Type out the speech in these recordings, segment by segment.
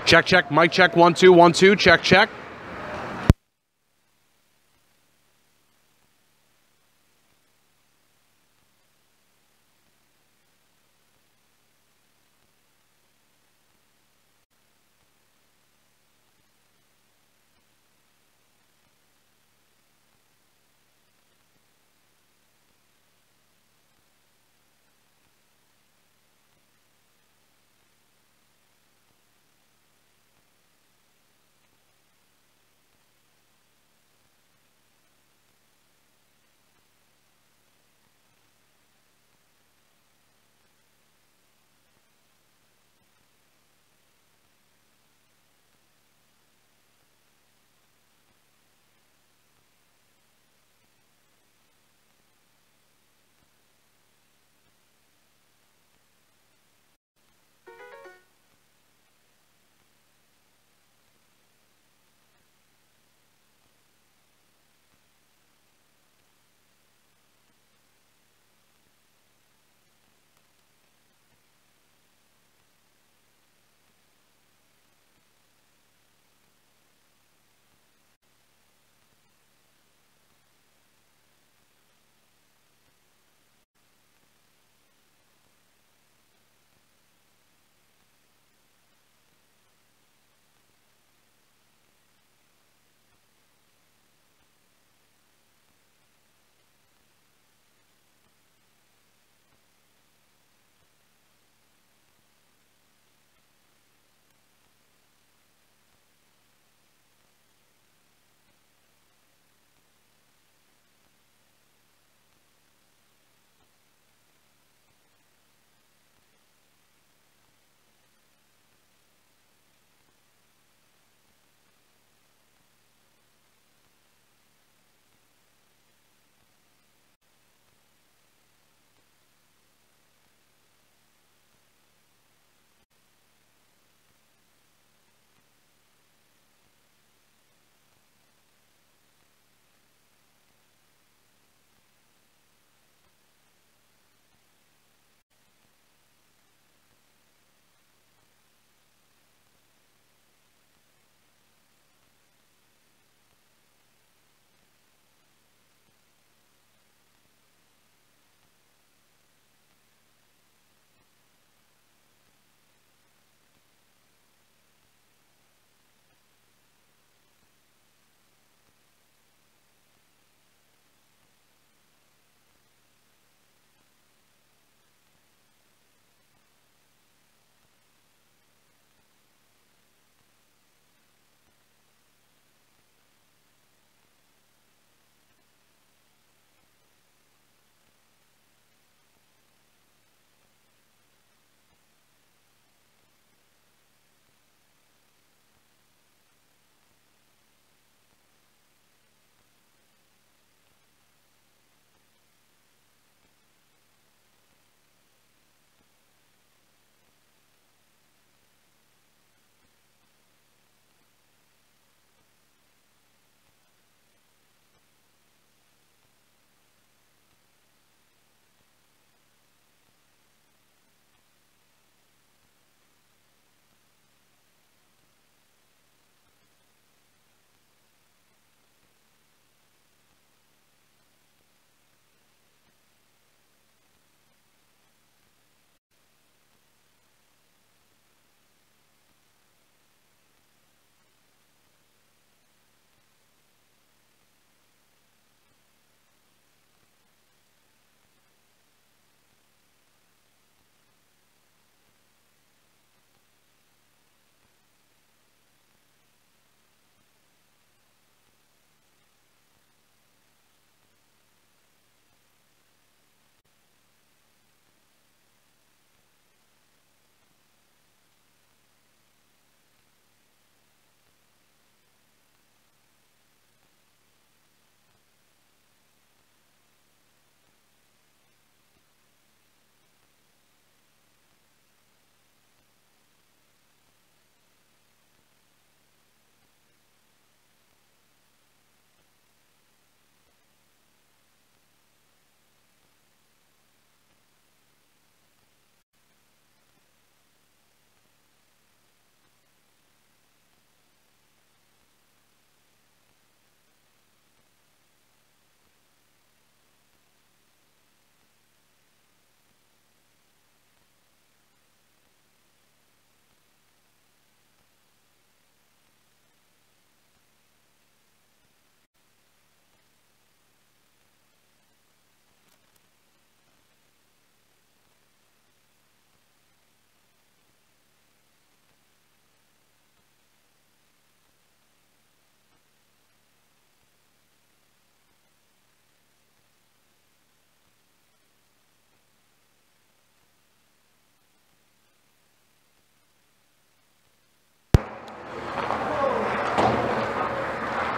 Check, check, mic check, 1 2 1 2, check, check.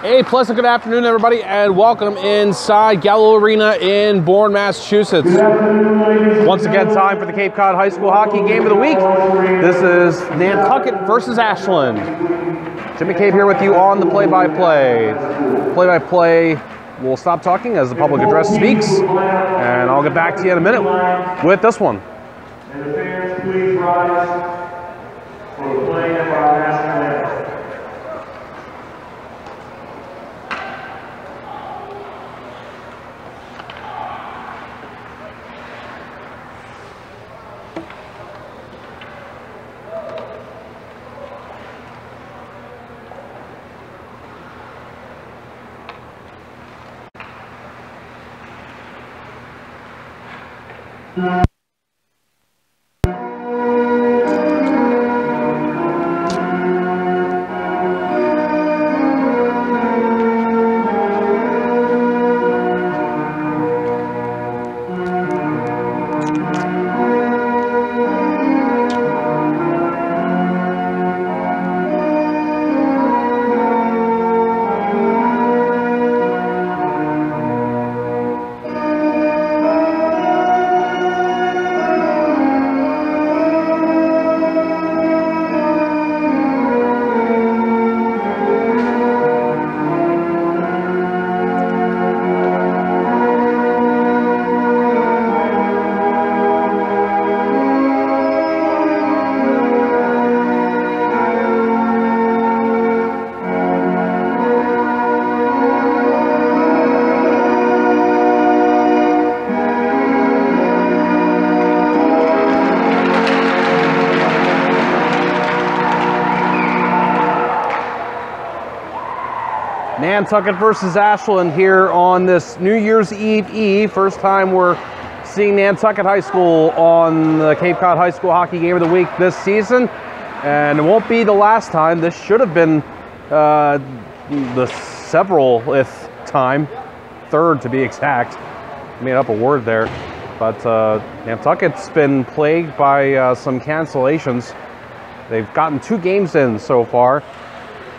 Hey, pleasant good afternoon, everybody, and welcome inside Gallo Arena in Bourne, Massachusetts. Once again, time for the Cape Cod High School Hockey Game of the Week. This is Nantucket versus Ashland. Jim McCabe here with you on the play-by-play. Play-by-play, we'll stop talking as the public address speaks, and I'll get back to you in a minute with this one. And the fans, please rise for the playing of our national anthem. Nantucket versus Ashland here on this New Year's Eve. First time we're seeing Nantucket High School on the Cape Cod High School Hockey Game of the Week this season. And it won't be the last time. This should have been the severalth time, third to be exact. Made up a word there. But Nantucket's been plagued by some cancellations. They've gotten 2 games in so far.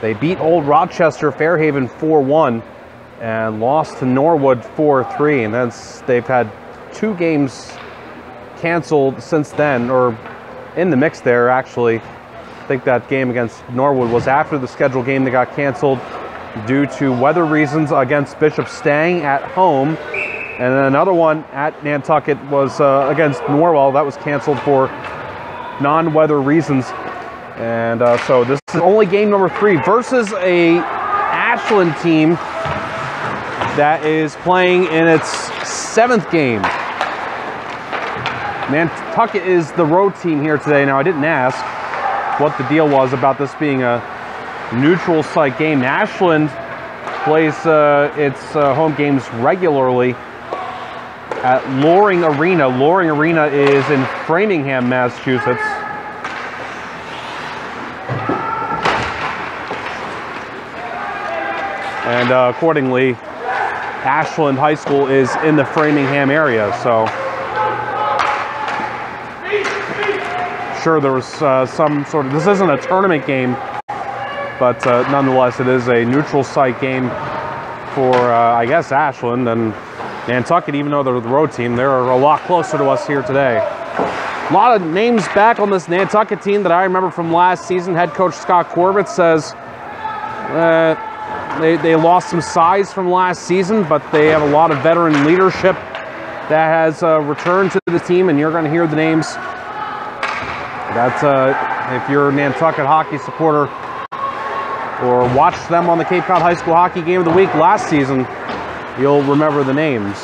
They beat Old Rochester Fairhaven 4-1 and lost to Norwood 4-3. And then they've had 2 games canceled since then, or in the mix there, actually. I think that game against Norwood was after the scheduled game that got canceled due to weather reasons against Bishop Stang at home. And then another one at Nantucket was against Norwell. That was canceled for non-weather reasons. And so this is only game number 3 versus a Ashland team that is playing in its 7th game. Nantucket is the road team here today. Now, I didn't ask what the deal was about this being a neutral site game. Ashland plays its home games regularly at Loring Arena. Loring Arena is in Framingham, Massachusetts. And accordingly, Ashland High School is in the Framingham area. So, sure, there was some sort of, this isn't a tournament game, but nonetheless, it is a neutral site game for, I guess, Ashland. And Nantucket, even though they're the road team, they're a lot closer to us here today. A lot of names back on this Nantucket team that I remember from last season. Head coach Scott Corbett says, They lost some size from last season, but they have a lot of veteran leadership that has returned to the team, and you're going to hear the names. That's if you're a Nantucket hockey supporter or watched them on the Cape Cod High School Hockey Game of the Week last season, you'll remember the names.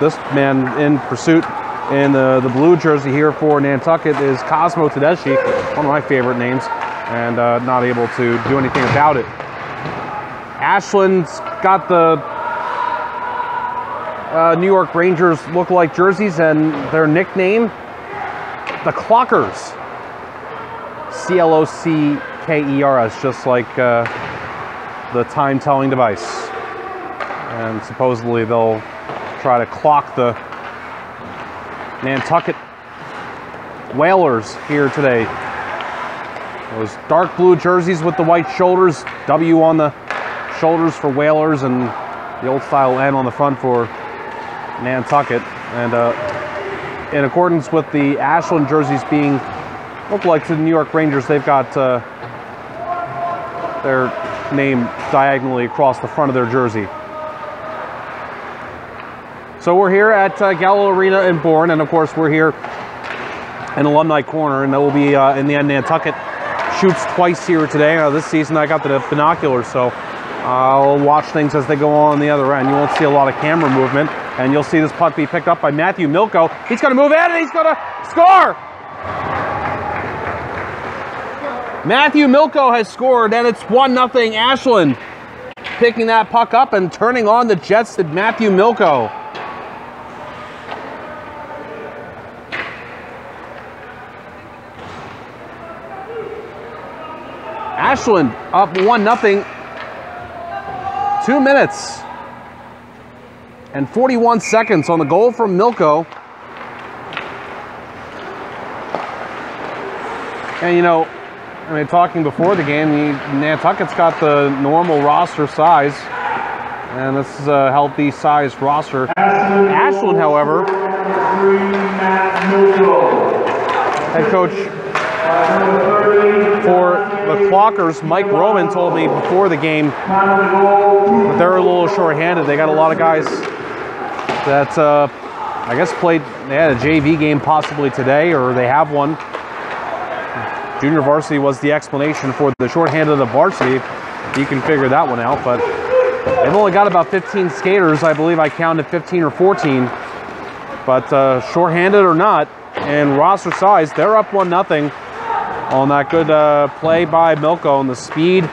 This man in pursuit in the blue jersey here for Nantucket is Cosmo Tedeschi, one of my favorite names, and not able to do anything about it. Ashland's got the New York Rangers look-alike jerseys, and their nickname, the Clockers. C-L-O-C-K-E-R-S, just like the time-telling device. And supposedly they'll try to clock the Nantucket Whalers here today. Those dark blue jerseys with the white shoulders, W on the shoulders for Whalers and the old style N on the front for Nantucket. And in accordance with the Ashland jerseys being look like to the New York Rangers, they've got their name diagonally across the front of their jersey. So we're here at Gallo Arena in Bourne, and of course we're here in Alumni Corner, and that will be in the end. Nantucket shoots twice here today. This season I got the binoculars, so I'll watch things as they go on the other end. You won't see a lot of camera movement, and you'll see this puck be picked up by Matthew Milko. He's going to move in, and he's going to score! Matthew Milko has scored, and it's 1-0 Ashland. Picking that puck up and turning on the Jets to Matthew Milko. Ashland up 1-0. 2 minutes and 41 seconds on the goal from Milko. And you know, I mean, talking before the game, Nantucket's got the normal roster size, and this is a healthy size roster. Ashland, however, head coach for the Clockers, Mike Roman, told me before the game that they're a little short-handed. They got a lot of guys that I guess played. They had a JV game possibly today, or they have one. Junior varsity was the explanation for the short-handed of the varsity. You can figure that one out, but they've only got about 15 skaters. I believe I counted 15 or 14. But short-handed or not, and roster size, they're up 1-0 on that good play by Milko, and the speed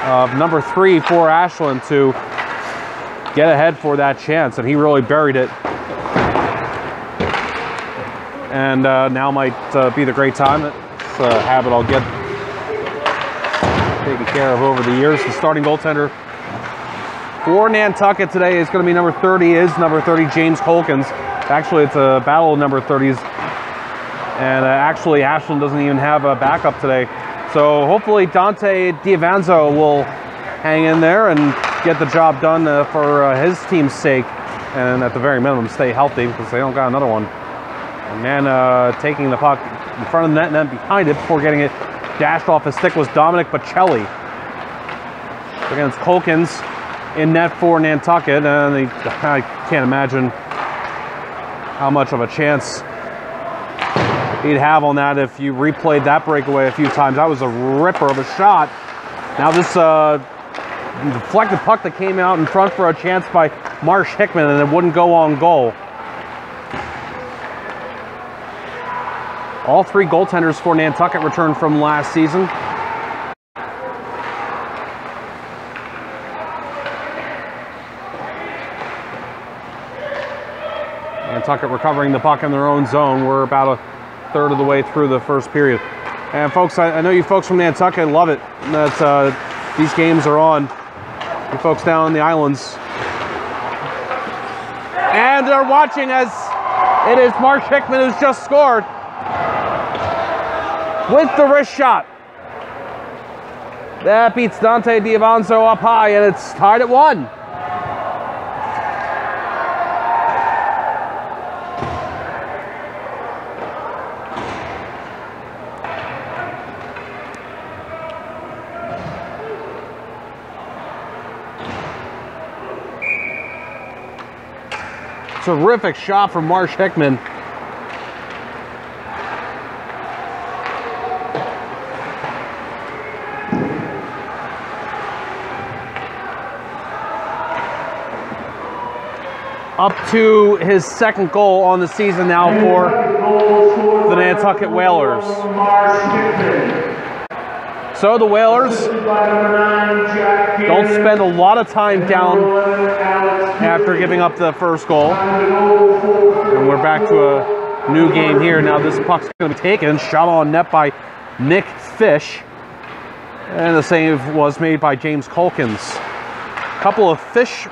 of number 3 for Ashland to get ahead for that chance, and he really buried it. And now might be the great time. It's a habit I'll get taken care of over the years. The starting goaltender for Nantucket today is going to be number 30, James Colkins. Actually, it's a battle of number 30s. And actually, Ashland doesn't even have a backup today. So hopefully Dante Diavanzo will hang in there and get the job done for his team's sake. And at the very minimum, stay healthy, because they don't got another one. And man, taking the puck in front of the net and then behind it before getting it dashed off his stick was Dominic Bocelli. Against Colkins in net for Nantucket, and I can't imagine how much of a chance he'd have on that if you replayed that breakaway a few times. That was a ripper of a shot. Now this deflected puck that came out in front for a chance by Marsh Hickman, and it wouldn't go on goal. All 3 goaltenders for Nantucket returned from last season. Nantucket recovering the puck in their own zone. We're about a third of the way through the first period. And folks, I know you folks from Nantucket love it that these games are on. You folks down in the islands. And they're watching as it is Marsh Hickman who's just scored with the wrist shot. That beats Dante Diavanzo up high, and it's tied at 1. Terrific shot from Marsh Hickman. Up to his second goal on the season now for the Nantucket Whalers. So the Whalers don't spend a lot of time down after giving up the first goal. And we're back to a new game here. Now this puck's going to be taken, shot on net by Nick Fish. And the save was made by James Colkins. A couple of Fish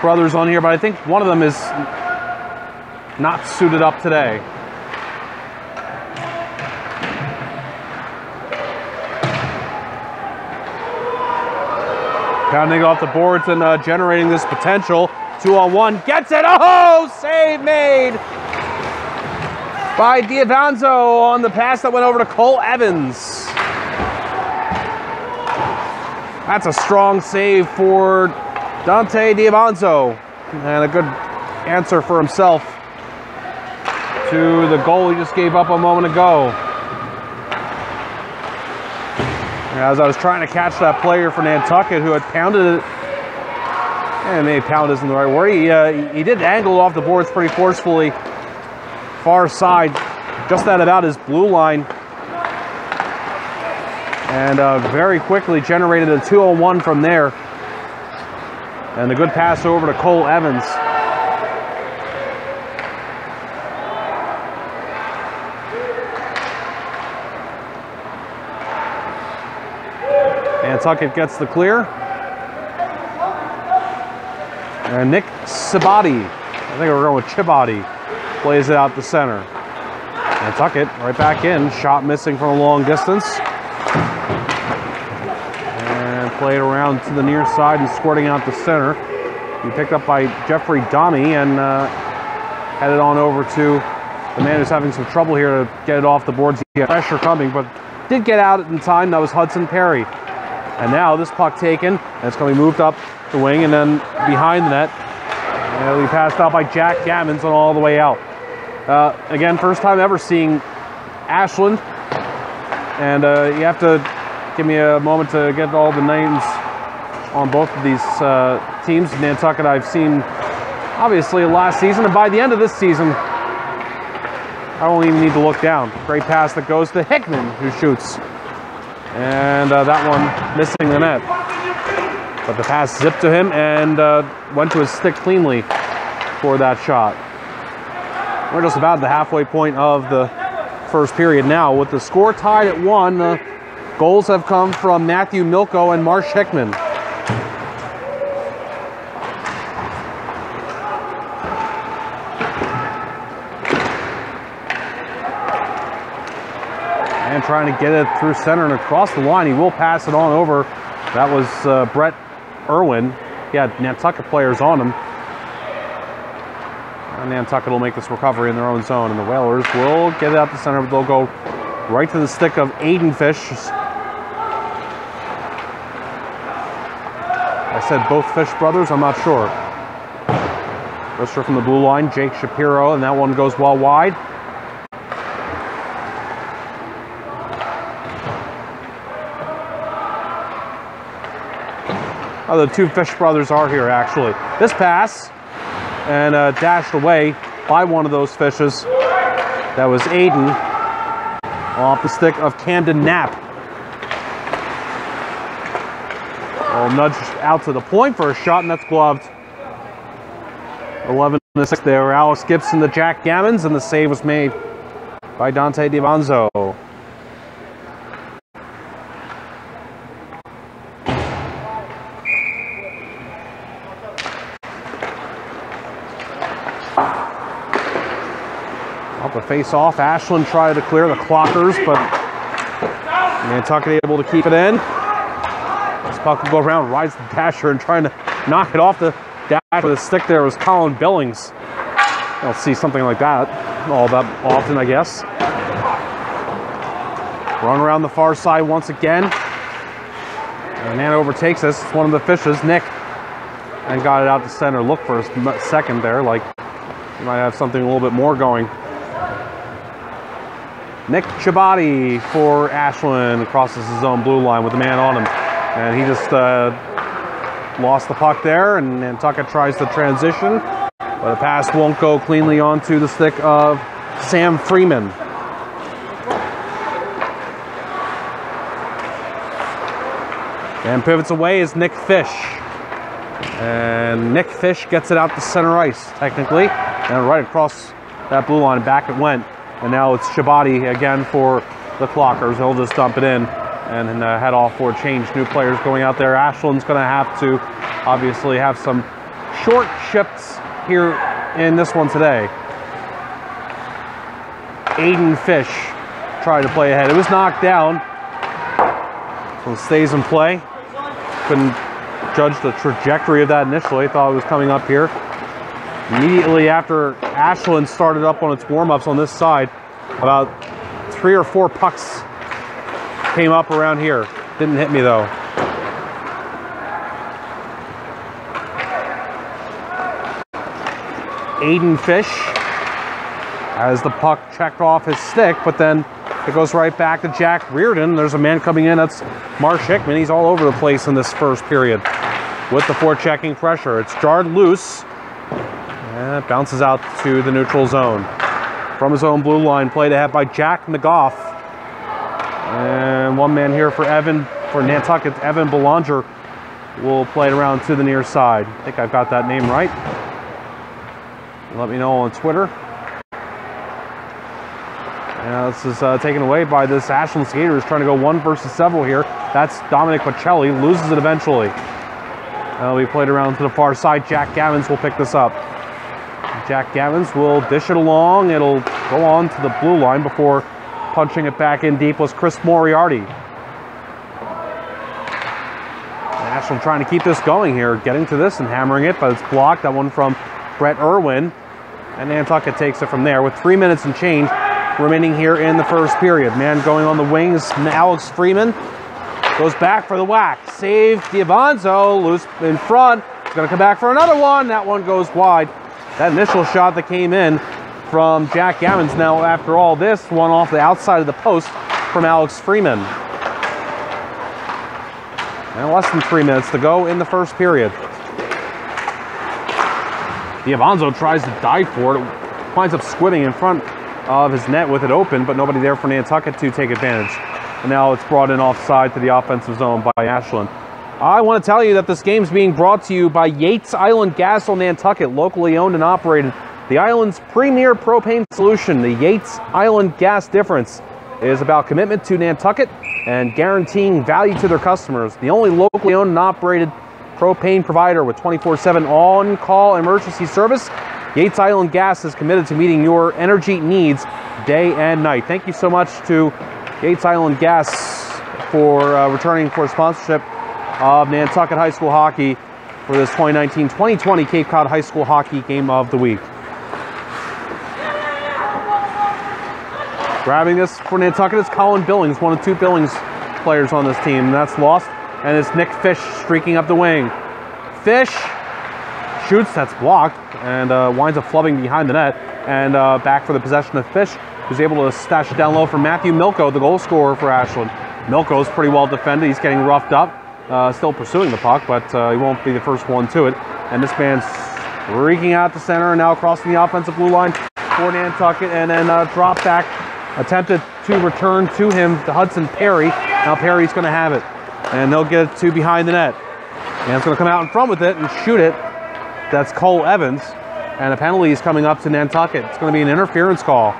brothers on here, but I think one of them is not suited up today. Pounding off the boards and generating this potential. 2-on-1, gets it, oh, save made by Diavanzo on the pass that went over to Cole Evans. That's a strong save for Dante Diavanzo, and a good answer for himself to the goal he just gave up a moment ago. As I was trying to catch that player for Nantucket who had pounded it, and maybe pound isn't the right word, he did angle off the boards pretty forcefully, far side, just at about his blue line, and very quickly generated a 2-on-1 from there. And a good pass over to Cole Evans. Nantucket gets the clear. And Nick Sabati, I think we're going with Chibati, plays it out the center. Nantucket right back in, shot missing from a long distance. And played around to the near side and squirting out the center. He picked up by Jeffrey Dommey and headed on over to the man who's having some trouble here to get it off the boards. He had pressure coming, but did get out in time. That was Hudson Perry. And now this puck taken, and it's going to be moved up the wing and then behind the net. And it'll be passed out by Jack Gammons and all the way out. Again, first time ever seeing Ashland. And you have to give me a moment to get all the names on both of these teams. Nantucket I've seen obviously last season, and by the end of this season, I don't even need to look down. Great pass that goes to Hickman, who shoots. And that one missing the net. But the pass zipped to him and went to his stick cleanly for that shot. We're just about the halfway point of the first period now. With the score tied at 1, the goals have come from Matthew Milko and Marsh Hickman. And trying to get it through center and across the line. He will pass it on over. That was Brett Irwin. He had Nantucket players on him. And Nantucket will make this recovery in their own zone, and the Whalers will get it out the center, but they'll go right to the stick of Aiden Fish. I said both Fish brothers, I'm not sure. Wrister from the blue line, Jake Shapiro, and that one goes well wide. Oh, the two Fish brothers are here, actually. This pass, and dashed away by one of those Fishes. That was Aiden, off the stick of Camden Knapp. Well, nudged out to the point for a shot, and that's gloved. 11-6 there. Alex Gibson to Jack Gammons, and the save was made by Dante Diavanzo. The face-off, Ashland tried to clear the Clockers, but Nantucket able to keep it in. This puck will go around, rides the dasher, and trying to knock it off the dash with a stick there was Colin Billings. I'll see something like that all that often, I guess. Run around the far side once again. And Nana overtakes this. It's one of the Fishes, Nick, and got it out to center. Look for a second there, like you might have something a little bit more going. Nick Chibati for Ashland crosses his own blue line with a man on him. And he just lost the puck there, and Nantucket tries to transition. But the pass won't go cleanly onto the stick of Sam Freeman. And pivots away is Nick Fish. And Nick Fish gets it out to center ice, technically. And right across that blue line, back it went. And now it's Chibati again for the Clockers. He'll just dump it in and head off for a change. New players going out there. Ashland's going to have to obviously have some short shifts here in this one today. Aiden Fish tried to play ahead. It was knocked down. So it stays in play. Couldn't misjudged the trajectory of that initially. Thought it was coming up here. Immediately after Ashland started up on its warm-ups on this side, about 3 or 4 pucks came up around here. Didn't hit me though. Aiden Fish has the puck checked off his stick, but then it goes right back to Jack Reardon. There's a man coming in. That's Marsh Hickman. He's all over the place in this first period with the forechecking pressure. It's jarred loose, and it bounces out to the neutral zone. From his own blue line, played ahead by Jack McGough. And one man here for Nantucket, Evan Belanger, will play it around to the near side. I think I've got that name right. Let me know on Twitter. And this is taken away by this Ashland Skaters trying to go 1 versus several here. That's Dominic Pacelli, loses it eventually. It'll be played around to the far side. Jack Gavins will pick this up. Jack Gavins will dish it along. It'll go on to the blue line before punching it back in deep was Chris Moriarty. Ashland trying to keep this going here, getting to this and hammering it, but it's blocked. That one from Brett Irwin. And Nantucket takes it from there with 3 minutes and change remaining here in the first period. Man going on the wings, Alex Freeman goes back for the whack. Save Diavanzo, loose in front. He's going to come back for another one. That one goes wide. That initial shot that came in from Jack Gavins. Now, after all this, one off the outside of the post from Alex Freeman. And less than 3 minutes to go in the first period. Diavanzo tries to dive for it. Winds up squibbing in front of his net with it open, but nobody there for Nantucket to take advantage. And now it's brought in offside to the offensive zone by Ashland. I want to tell you that this game is being brought to you by Yates Island Gas on Nantucket, locally owned and operated. The island's premier propane solution. The Yates Island Gas difference is about commitment to Nantucket and guaranteeing value to their customers. The only locally owned and operated propane provider with 24/7 on-call emergency service. Yates Island Gas is committed to meeting your energy needs day and night. Thank you so much to Yates Island Gas for returning for sponsorship of Nantucket High School Hockey for this 2019-2020 Cape Cod High School Hockey Game of the Week. Grabbing this for Nantucket is Colin Billings, one of 2 Billings players on this team. That's lost, and it's Nick Fish streaking up the wing. Fish shoots, that's blocked, and winds up flubbing behind the net, and back for the possession of Fish, who's able to stash it down low for Matthew Milko, the goal scorer for Ashland. Milko's pretty well defended. He's getting roughed up, still pursuing the puck, but he won't be the first one to it. And this man's streaking out to center and now crossing the offensive blue line for Nantucket, and then drop back, attempted to return to him to Hudson Perry. Now Perry's going to have it, and they'll get it to behind the net. And it's going to come out in front with it and shoot it. That's Cole Evans, and a penalty is coming up to Nantucket. It's going to be an interference call.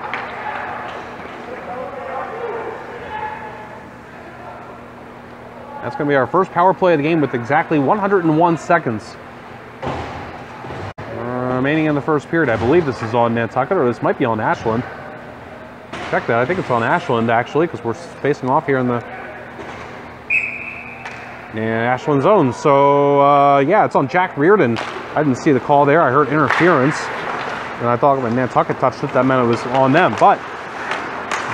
That's going to be our first power play of the game with exactly 101 seconds remaining in the first period. I believe this is on Nantucket, or this might be on Ashland. Check that. I think it's on Ashland, actually, because we're facing off here in the Ashland zone. So, yeah, it's on Jack Reardon. I didn't see the call there. I heard interference, and I thought when Nantucket touched it, that meant it was on them. But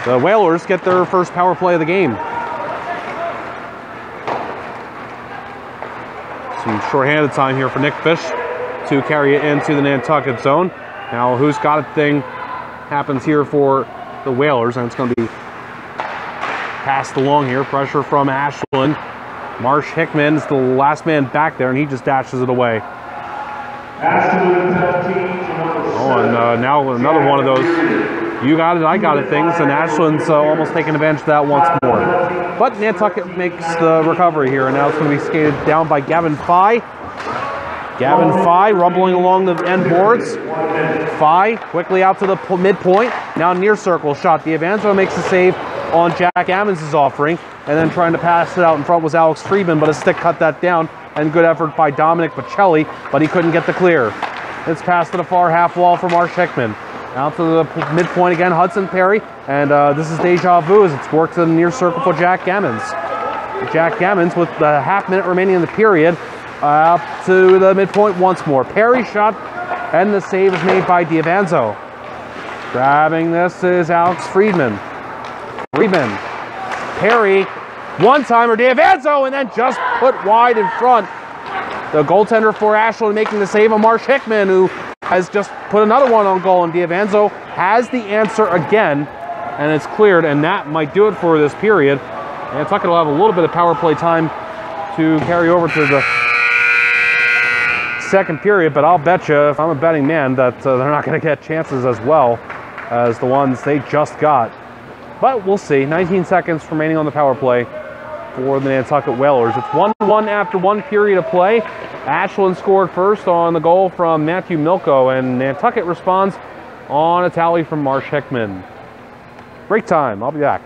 the Whalers get their first power play of the game. Some shorthanded time here for Nick Fish to carry it into the Nantucket zone. Now, who's got it thing happens here for the Whalers, and it's going to be passed along here. Pressure from Ashland. Marsh Hickman's the last man back there, and he just dashes it away. Oh, and now another one of those you got it, I got it things, and Ashland's almost taking advantage of that once more. But Nantucket makes the recovery here, and now it's going to be skated down by Gavin Fye. Gavin Fye rumbling along the end boards. Fye quickly out to the midpoint. Now near circle shot. Diavanzo makes the save on Jack Ammons' offering, and then trying to pass it out in front was Alex Friedman, but a stick cut that down, and good effort by Dominic Pacelli, but he couldn't get the clear. It's passed to the far half wall for Marsh Hickman. Out to the midpoint again, Hudson Perry, and this is deja vu as it's worked to the near circle for Jack Gammons. Jack Gammons with the half minute remaining in the period Up to the midpoint once more. Perry shot, and the save is made by D'Avanzo. Grabbing this is Alex Friedman. Perry, one-timer, D'Avanzo, and then just put wide in front. The goaltender for Ashland making the save of Marsh Hickman, who has just put another one on goal, and D'Avanzo has the answer again, and it's cleared, and that might do it for this period. Nantucket will have a little bit of power play time to carry over to the second period, but I'll bet you, if I'm a betting man, that they're not going to get chances as well as the ones they just got. But we'll see. 19 seconds remaining on the power play for the Nantucket Whalers. It's 1-1 after one period of play. Ashland scored first on the goal from Matthew Milko, and Nantucket responds on a tally from Marsh Hickman. Break time. I'll be back.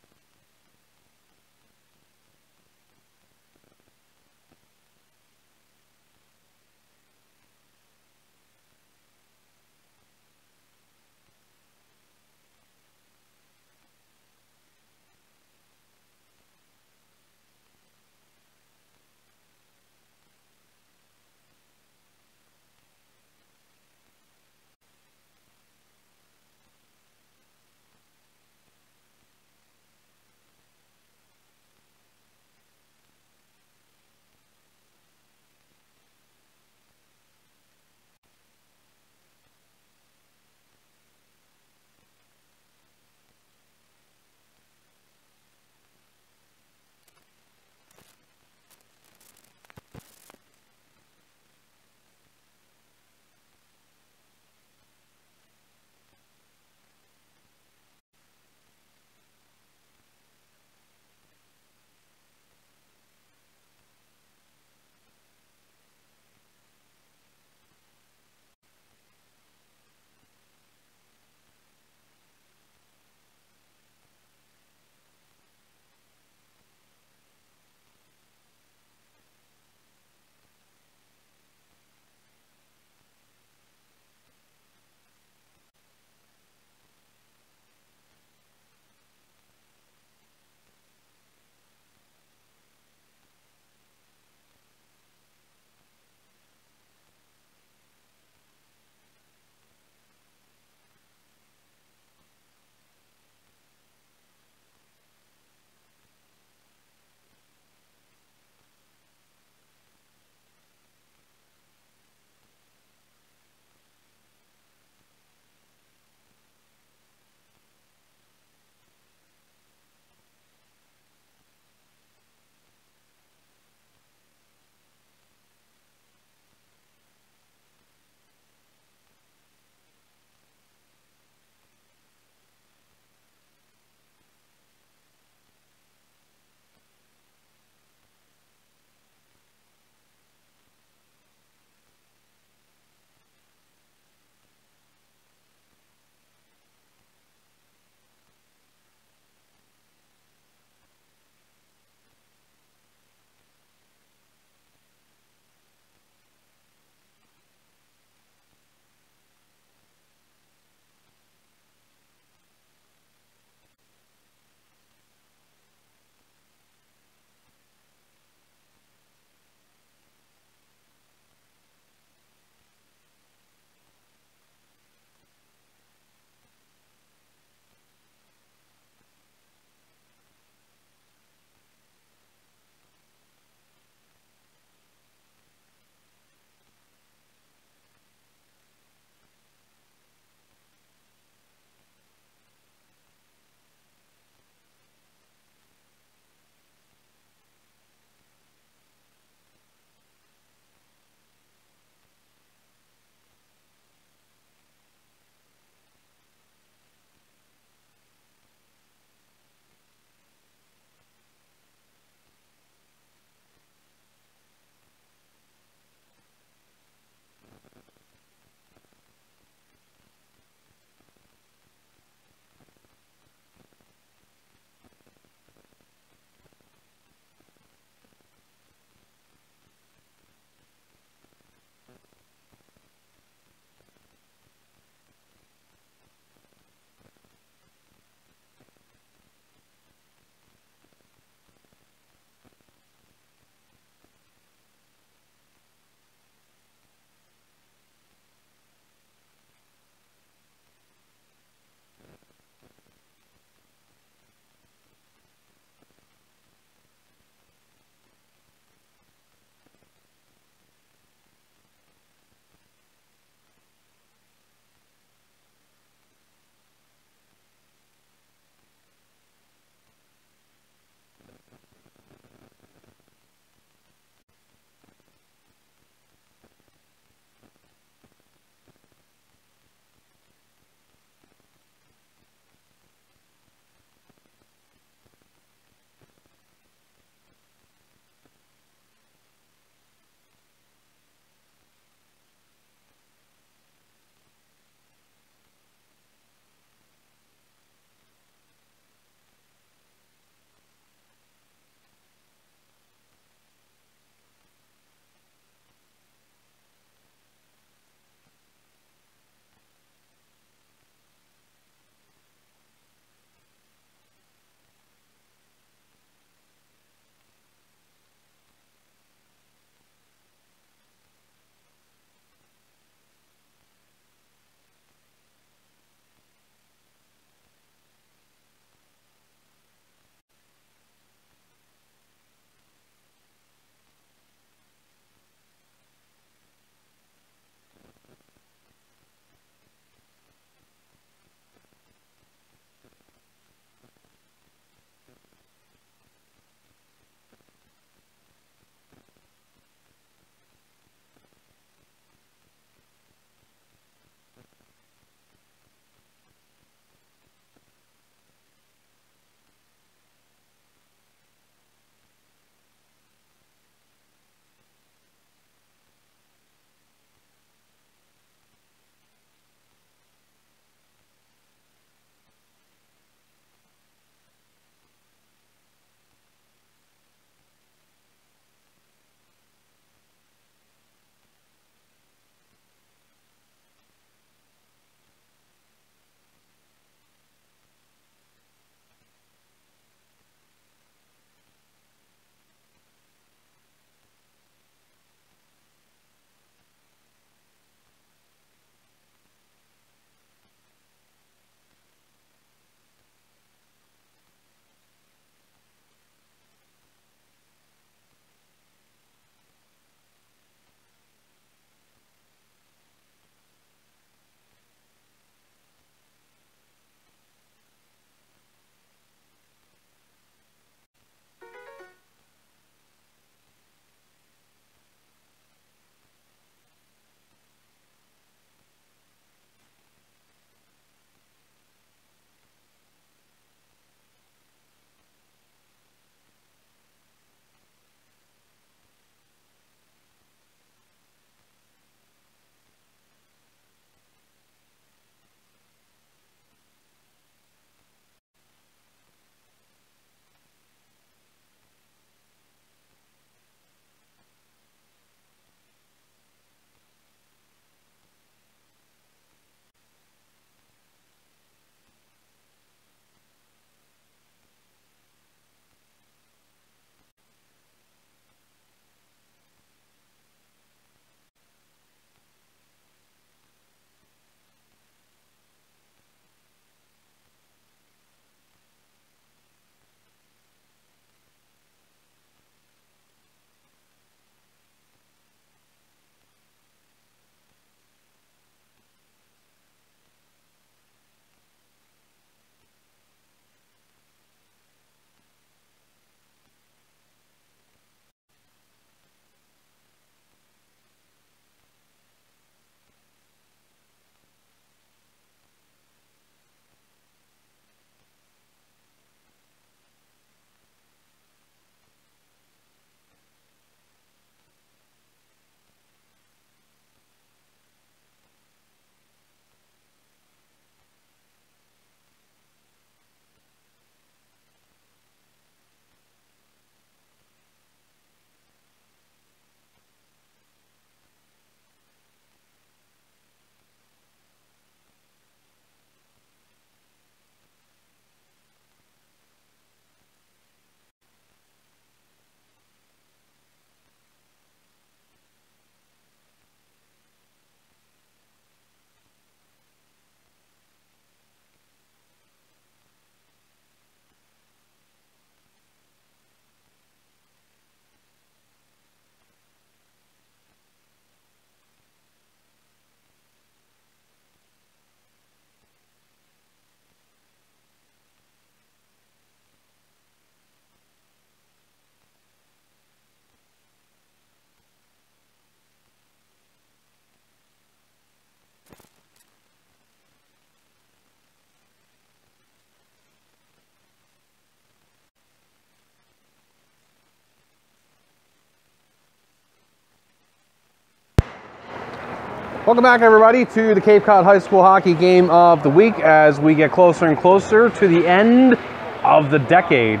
Welcome back, everybody, to the Cape Cod High School Hockey Game of the Week as we get closer and closer to the end of the decade.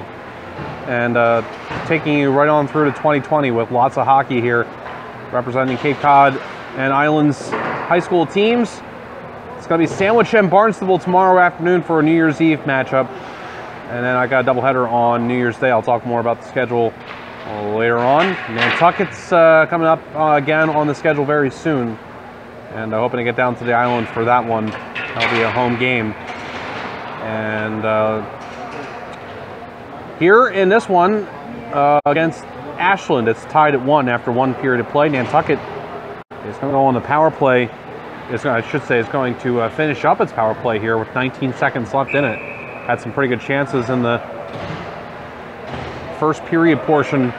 And taking you right on through to 2020 with lots of hockey here, representing Cape Cod and Islands high school teams. It's going to be Sandwich and Barnstable tomorrow afternoon for a New Year's Eve matchup. And then I got a doubleheader on New Year's Day. I'll talk more about the schedule later on. Nantucket's coming up again on the schedule very soon. And hoping to get down to the island for that one. That'll be a home game. And here in this one against Ashland, it's tied at 1 after 1 period of play. Nantucket is going to go on the power play. It's going to finish up its power play here with 19 seconds left in it. Had some pretty good chances in the first period portion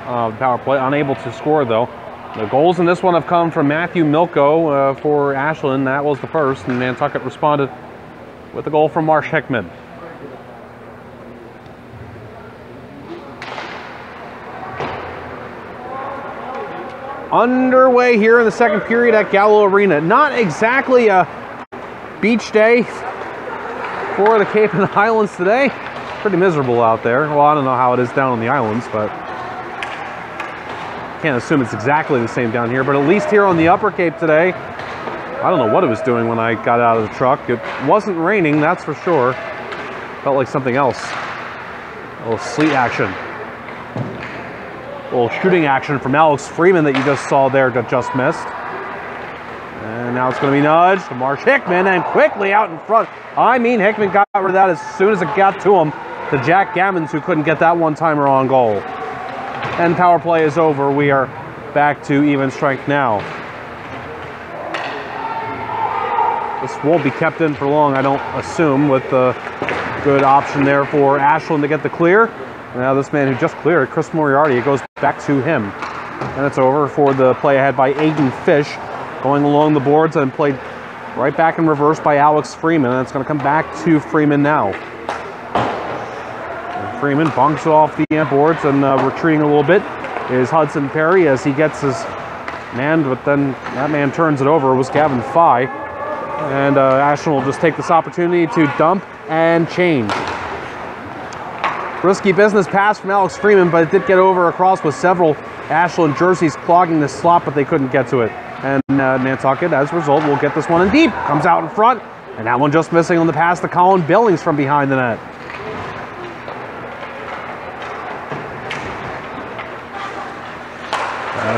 of the power play. Unable to score, though. The goals in this one have come from Matthew Milko for Ashland. That was the first, and Nantucket responded with a goal from Marsh Hickman. Underway here in the second period at Gallo Arena. Not exactly a beach day for the Cape and Highlands today. Pretty miserable out there. Well, I don't know how it is down on the islands, but can't assume it's exactly the same down here, but at least here on the Upper Cape today, I don't know what it was doing when I got out of the truck. It wasn't raining, that's for sure. Felt like something else. A little sleet action. A little shooting action from Alex Freeman that you just saw there that just missed. And now it's going to be nudged to Marsh Hickman and quickly out in front. I mean, Hickman got rid of that as soon as it got to him. To Jack Gammons, who couldn't get that one-timer on goal. And power play is over. We are back to even strength now. This won't be kept in for long, I don't assume, with the good option there for Ashland to get the clear. Now this man who just cleared, Chris Moriarty, it goes back to him. And it's over for the play ahead by Aiden Fish, going along the boards and played right back in reverse by Alex Freeman. And it's going to come back to Freeman now. Freeman bunks off the boards and retreating a little bit is Hudson Perry as he gets his man, but then that man turns it over. It was Gavin Fye. And Ashland will just take this opportunity to dump and change. Risky business pass from Alex Freeman, but it did get over across with several Ashland jerseys clogging the slot, but they couldn't get to it. And Nantucket, as a result, will get this one in deep. Comes out in front, and that one just missing on the pass to Colin Billings from behind the net.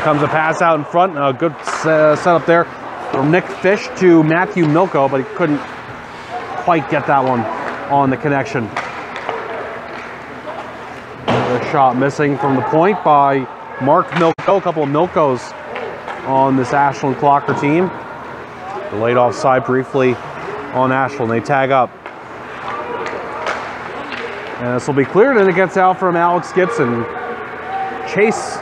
Comes a pass out in front. A good setup there from Nick Fish to Matthew Milko, but he couldn't quite get that one on the connection. A shot missing from the point by Mark Milko. A couple of Milkos on this Ashland Clocker team. Delayed offside briefly on Ashland. They tag up. And this will be cleared, and it gets out from Alex Gibson. Race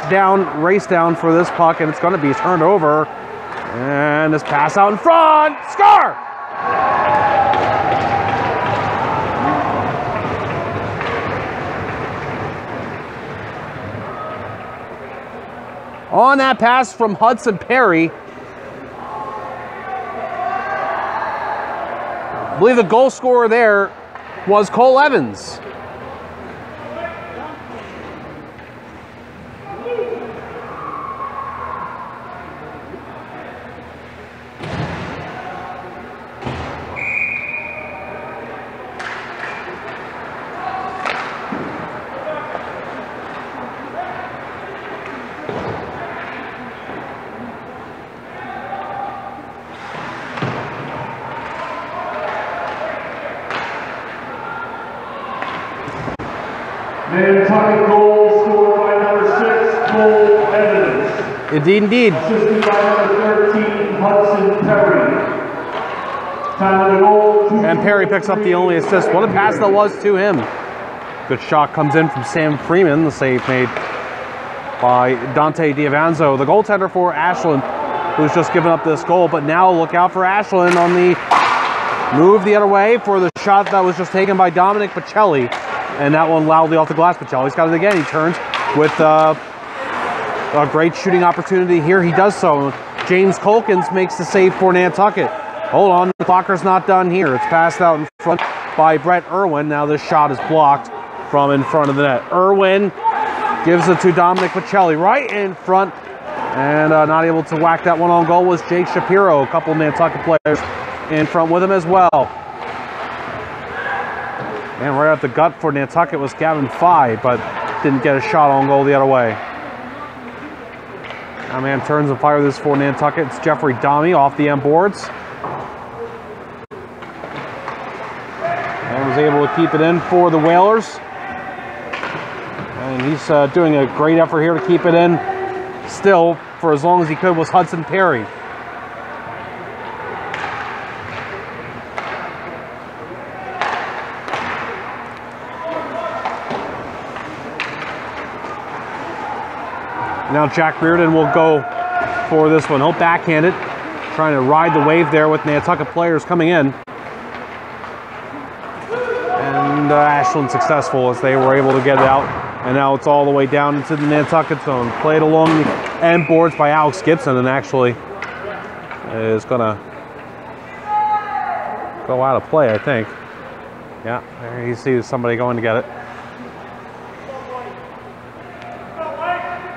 down for this puck, and it's going to be turned over. And this pass out in front, score! On that pass from Hudson Perry, I believe the goal scorer there was Cole Evans. Nantucket goal scored by number 6, Cole Evans. Indeed, indeed. Assisted by number 13, Hudson Perry. Time of the goal. And Perry picks up the only assist. What a pass that was to him. Good shot comes in from Sam Freeman. The save made by Dante Diavanzo, the goaltender for Ashland, who's just given up this goal. But now look out for Ashland on the move the other way for the shot that was just taken by Dominic Pacelli. And that one loudly off the glass. Pacelli's got it again. He turns with a great shooting opportunity here. He does so. James Colkins makes the save for Nantucket. Hold on, the clocker's not done here. It's passed out in front by Brett Irwin. Now this shot is blocked from in front of the net. Irwin gives it to Dominic Pacelli right in front. And not able to whack that one on goal was Jake Shapiro. A couple of Nantucket players in front with him as well. And right out the gut for Nantucket was Gavin Fye, but didn't get a shot on goal the other way. Now man turns and fires this for Nantucket. It's Jeffrey Domi off the end boards. And was able to keep it in for the Whalers. And he's doing a great effort here to keep it in. Still, for as long as he could, was Hudson Perry. Now Jack Reardon will go for this one. He'll backhand it, trying to ride the wave there with Nantucket players coming in. And Ashland successful as they were able to get it out. And now it's all the way down into the Nantucket zone. Played along the end boards by Alex Gibson, and actually is going to go out of play, I think. Yeah, there you see somebody going to get it.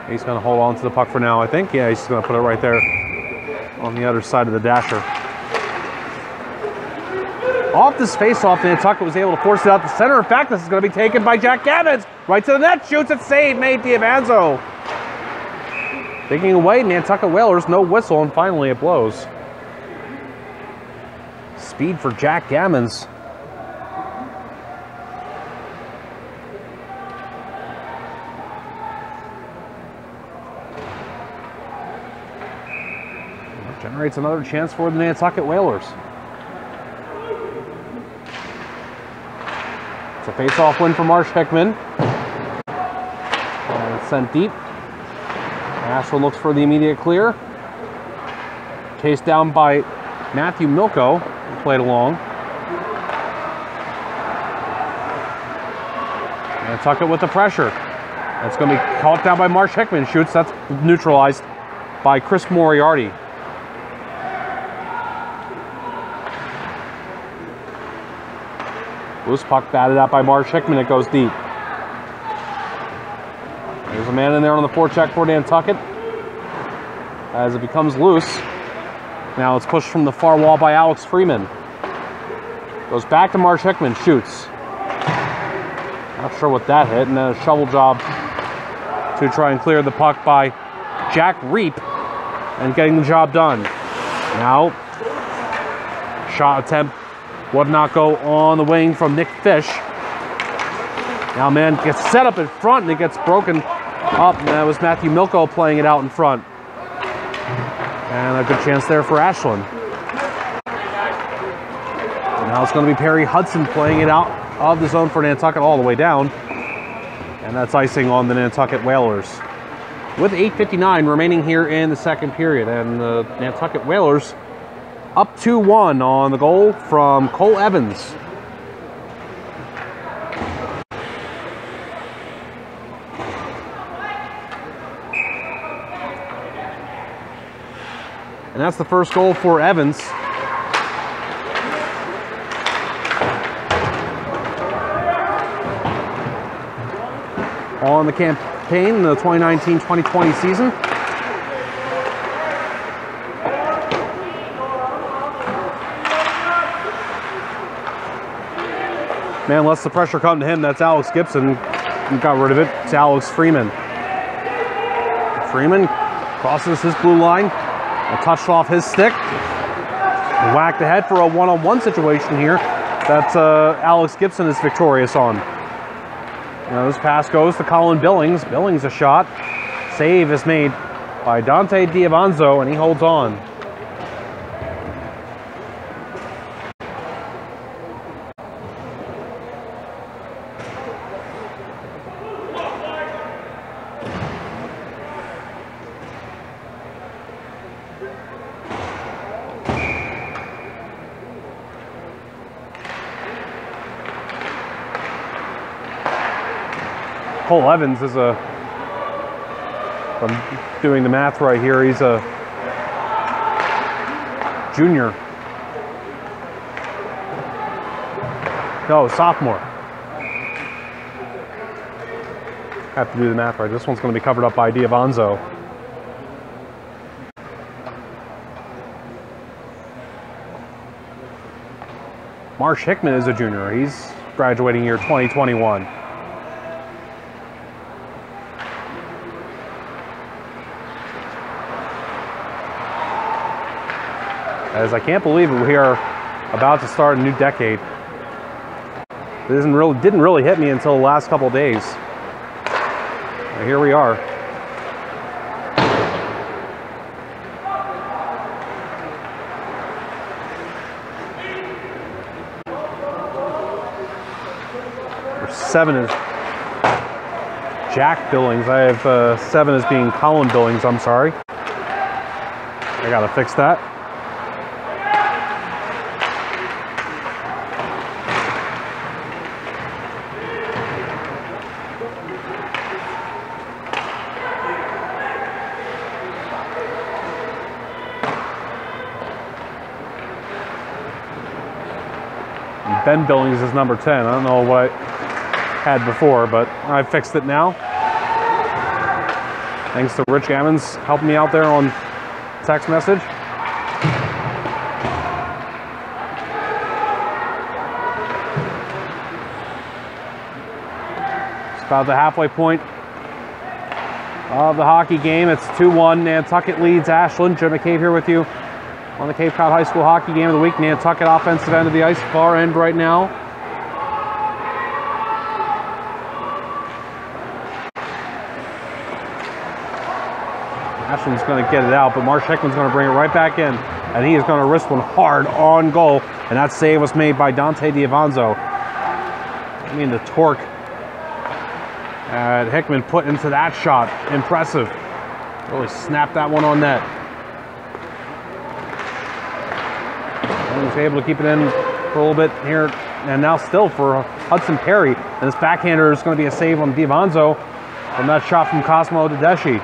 He's going to hold on to the puck for now, I think. Yeah, he's going to put it right there on the other side of the dasher. Off this face-off, Nantucket was able to force it out the center. In fact, this is going to be taken by Jack Gammons. Right to the net, shoots it, save, made Diavanzo. Taking away, Nantucket Whalers, no whistle, and finally it blows. Speed for Jack Gammons. Generates another chance for the Nantucket Whalers. It's a face-off win for Marsh Hickman. And it's sent deep. Ashland looks for the immediate clear. Chased down by Matthew Milko, who played along. Nantucket with the pressure. That's going to be caught down by Marsh Hickman. Shoots, that's neutralized by Chris Moriarty. Loose puck batted out by Marsh Hickman. It goes deep. There's a man in there on the forecheck for Nantucket. As it becomes loose. Now it's pushed from the far wall by Alex Freeman. Goes back to Marsh Hickman. Shoots. Not sure what that hit. And then a shovel job to try and clear the puck by Jack Reap. And getting the job done. Now, shot attempt would not go on the wing from Nick Fish. Now man gets set up in front and it gets broken up. And that was Matthew Milko playing it out in front. And a good chance there for Ashland. And now it's going to be Perry Hudson playing it out of the zone for Nantucket all the way down. And that's icing on the Nantucket Whalers. With 8:59 remaining here in the second period. And the Nantucket Whalers up 2-1 on the goal from Cole Evans. And that's the first goal for Evans. On the campaign, the 2019-2020 season. Man lets the pressure come to him. That's Alex Gibson. He got rid of it. It's Alex Freeman. Freeman crosses his blue line. A touch off his stick. Whacked ahead for a one-on-one situation here. That's Alex Gibson is victorious on. Now this pass goes to Colin Billings. Billings a shot. Save is made by Dante Diavanzo, and he holds on. Cole Evans is if I'm doing the math right here, he's a junior. No, sophomore. Have to do the math right. This one's going to be covered up by Diavanzo. Marsh Hickman is a junior. He's graduating year 2021. As I can't believe it, we are about to start a new decade. It didn't really hit me until the last couple of days. And here we are. Number 7 is Jack Billings. I have 7 as being Colin Billings, I'm sorry. I gotta fix that. Ben Billings is number 10. I don't know what I had before, but I fixed it now. Thanks to Rich Gammons helping me out there on text message. It's about the halfway point of the hockey game. It's 2-1. Nantucket leads Ashland. Jim McCabe here with you on the Cape Cod High School Hockey Game of the Week. Nantucket offensive end of the ice, far end right now. Ashland's going to get it out, but Marsh Hickman's going to bring it right back in, and he is going to wrist one hard on goal, and that save was made by Dante Diavanzo. I mean, the torque that Hickman put into that shot, impressive. Really snapped that one on net. And he's able to keep it in for a little bit here, and now still for Hudson Perry. And this backhander is going to be a save on Diavanzo from that shot from Cosmo Tedeschi.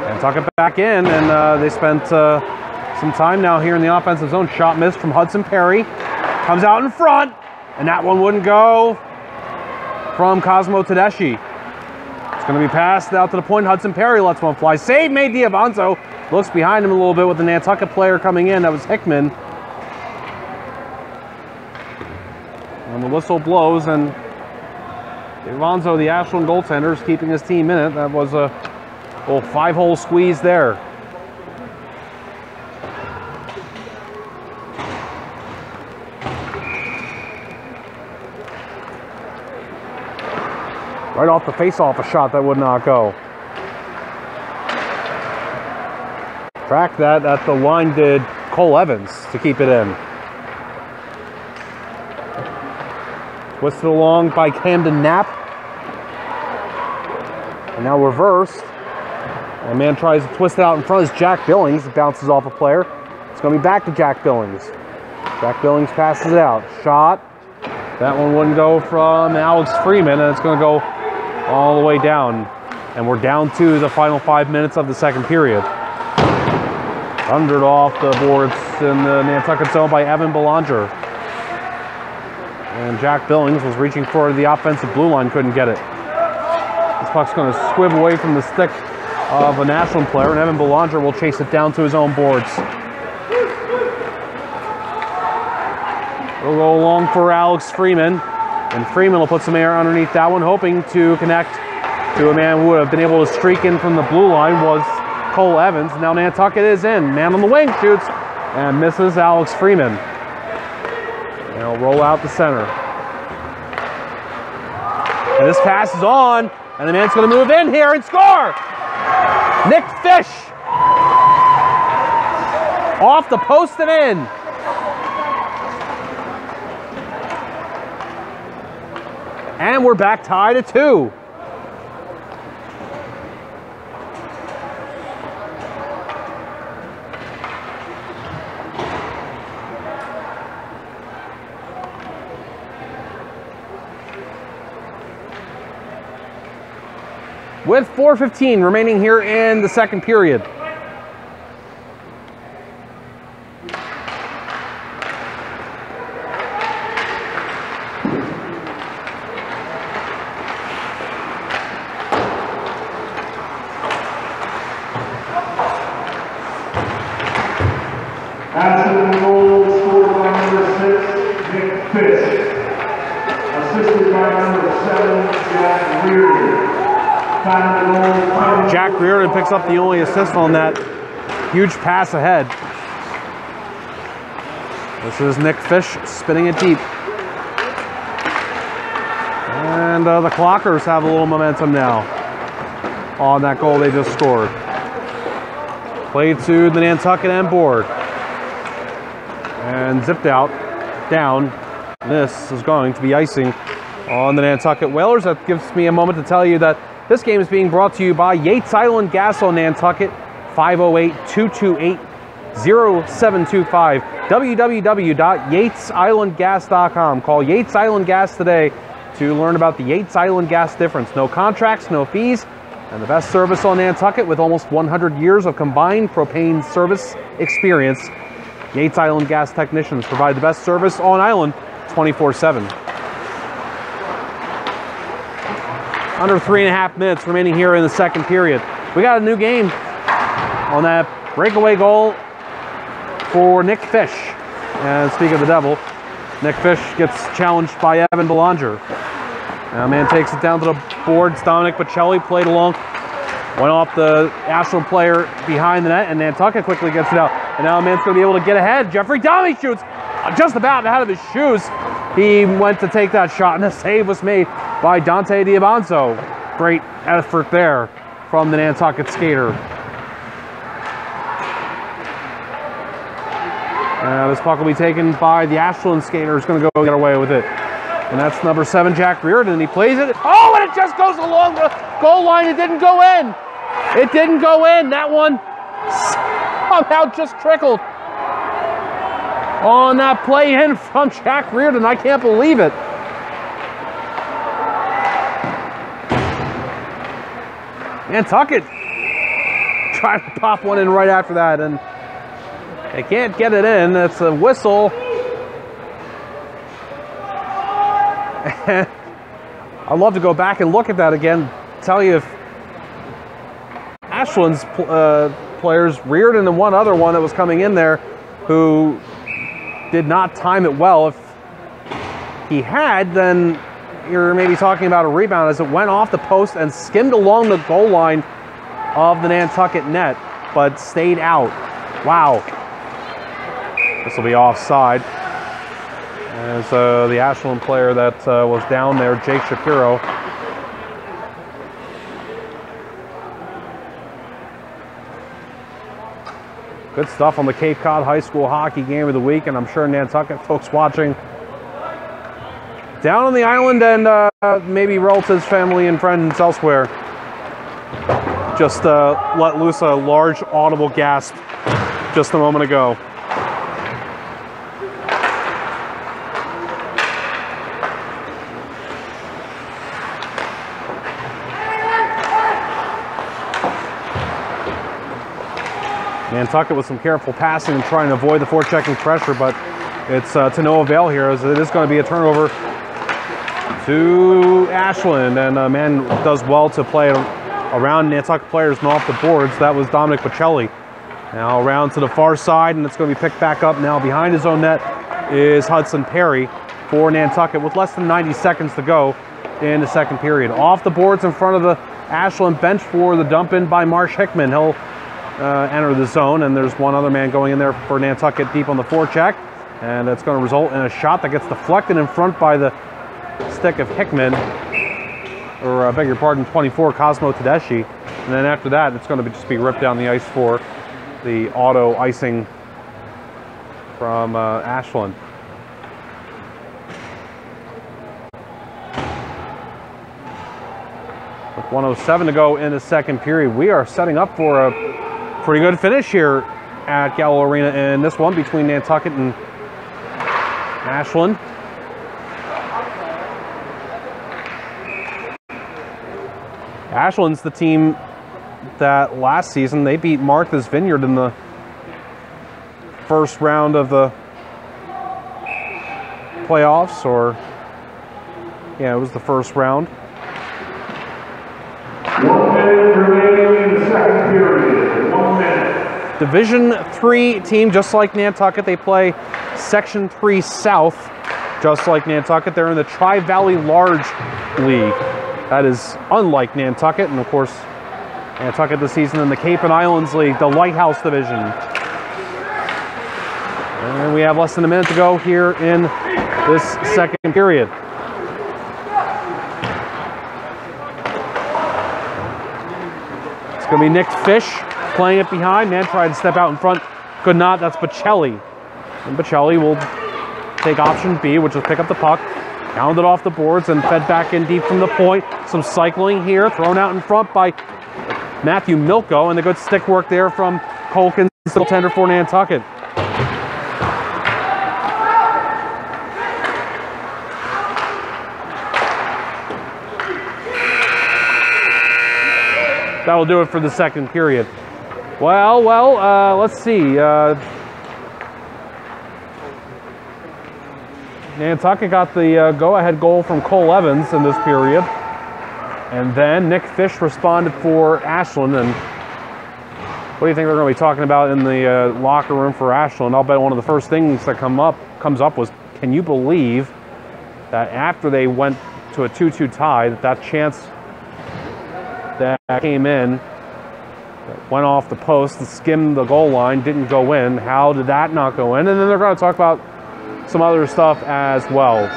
And tuck it back in, and they spent some time now here in the offensive zone. Shot missed from Hudson Perry. Comes out in front, and that one wouldn't go from Cosmo Tedeschi. It's going to be passed out to the point. Hudson Perry lets one fly. Save made Diavanzo. Looks behind him a little bit with the Nantucket player coming in. That was Hickman. And the whistle blows, and Diavanzo, the Ashland goaltender, is keeping his team in it. That was a little 5-hole squeeze there. Right off the face-off, a shot that would not go. Track that at the line did Cole Evans to keep it in. Twisted along by Camden Knapp. And now reversed. And man tries to twist it out in front is Jack Billings. It bounces off a player. It's going to be back to Jack Billings. Jack Billings passes it out. Shot. That one wouldn't go from Alex Freeman, and it's going to go all the way down. And we're down to the final 5 minutes of the second period. Thundered off the boards in the Nantucket zone by Evan Belanger. And Jack Billings was reaching for the offensive blue line, couldn't get it. This puck's going to squib away from the stick of an Ashland player, and Evan Belanger will chase it down to his own boards. We'll go along for Alex Freeman, and Freeman will put some air underneath that one, hoping to connect to a man who would have been able to streak in from the blue line was Cole Evans. Now Nantucket is in. Man on the wing shoots and misses Alex Freeman. And he'll roll out the center. And this pass is on, and the man's going to move in here and score! Nick Fish! Off the post and in. And we're back tied at 2. with 4:15 remaining here in the second period. Ashland goal scored by number 6, Nick Fish. Assisted by number 7, Jack Reardon. Time to goal, Jack Reardon picks up the only assist on that huge pass ahead. This is Nick Fish spinning it deep. And the Clockers have a little momentum now on that goal they just scored. Played to the Nantucket end board. And zipped out, down. This is going to be icing on the Nantucket Whalers. That gives me a moment to tell you that this game is being brought to you by Yates Island Gas on Nantucket, 508-228-0725, www.yatesislandgas.com. Call Yates Island Gas today to learn about the Yates Island Gas difference. No contracts, no fees, and the best service on Nantucket with almost 100 years of combined propane service experience. Yates Island Gas technicians provide the best service on island 24/7. Under 3.5 minutes remaining here in the second period. We got a new game on that breakaway goal for Nick Fish. And speaking of the devil, Nick Fish gets challenged by Evan Belanger. Now man takes it down to the boards. Dominic Bocelli played along. Went off the Ashland player behind the net, and Nantucket quickly gets it out. And now a man's going to be able to get ahead. Jeffrey Domi shoots just about out of his shoes. He went to take that shot, and the save was made by Dante Diabanzo. Great effort there from the Nantucket skater. This puck will be taken by the Ashland skater, who's going to go get away with it. And that's number 7, Jack Reardon, and he plays it. Oh, and it just goes along the goal line. It didn't go in. It didn't go in. That one somehow just trickled on that play in from Jack Reardon. I can't believe it. Nantucket tried to pop one in right after that, and they can't get it in. It's a whistle. I'd love to go back and look at that again, tell you if Ashland's players, Reardon and one other one that was coming in there who did not time it well. If he had, then you're maybe talking about a rebound as it went off the post and skimmed along the goal line of the Nantucket net, but stayed out. Wow. This will be offside. As the Ashland player that was down there, Jake Shapiro. Good stuff on the Cape Cod High School Hockey Game of the Week, and I'm sure Nantucket folks watching down on the island and maybe relatives, family, and friends elsewhere just let loose a large audible gasp just a moment ago. Nantucket with some careful passing and trying to avoid the forechecking pressure, but it's to no avail here, as it is going to be a turnover to Ashland, and a man does well to play around Nantucket players and off the boards. That was Dominic Bocelli. Now around to the far side, and it's going to be picked back up. Now behind his own net is Hudson Perry for Nantucket with less than 90 seconds to go in the second period. Off the boards in front of the Ashland bench for the dump in by Marsh Hickman. He'll enter the zone, and there's one other man going in there for Nantucket deep on the forecheck, and it's going to result in a shot that gets deflected in front by the stick of Hickman, or I beg your pardon, 24, Cosmo Tedeschi. And then after that, it's going to just be ripped down the ice for the auto icing from Ashland. With 1:07 to go in the second period, we are setting up for a pretty good finish here at Gallo Arena in this one between Nantucket and Ashland. Ashland's the team that last season they beat Martha's Vineyard in the first round of the playoffs, or yeah, it was the first round. 1 minute remaining in the second period. 1 minute. Division III team, just like Nantucket. They play Section 3 South, just like Nantucket. They're in the Tri-Valley Large League. That is unlike Nantucket, and of course, Nantucket this season in the Cape and Islands League, the Lighthouse Division. And we have less than a minute to go here in this second period. It's going to be Nick Fish playing it behind. Man tried to step out in front, could not. That's Bocelli. And Bocelli will take option B, which is pick up the puck, pounded off the boards, and fed back in deep from the point. Some cycling here, thrown out in front by Matthew Milko, and the good stick work there from Colkins, the tender for Nantucket. That'll do it for the second period. Well, let's see. Nantucket got the go-ahead goal from Cole Evans in this period. And then Nick Fish responded for Ashland. And what do you think they're going to be talking about in the locker room for Ashland? I'll bet one of the first things that comes up was, can you believe that after they went to a 2-2 tie, that chance that came in, that went off the post and skimmed the goal line, didn't go in. How did that not go in? And then they're going to talk about some other stuff as well.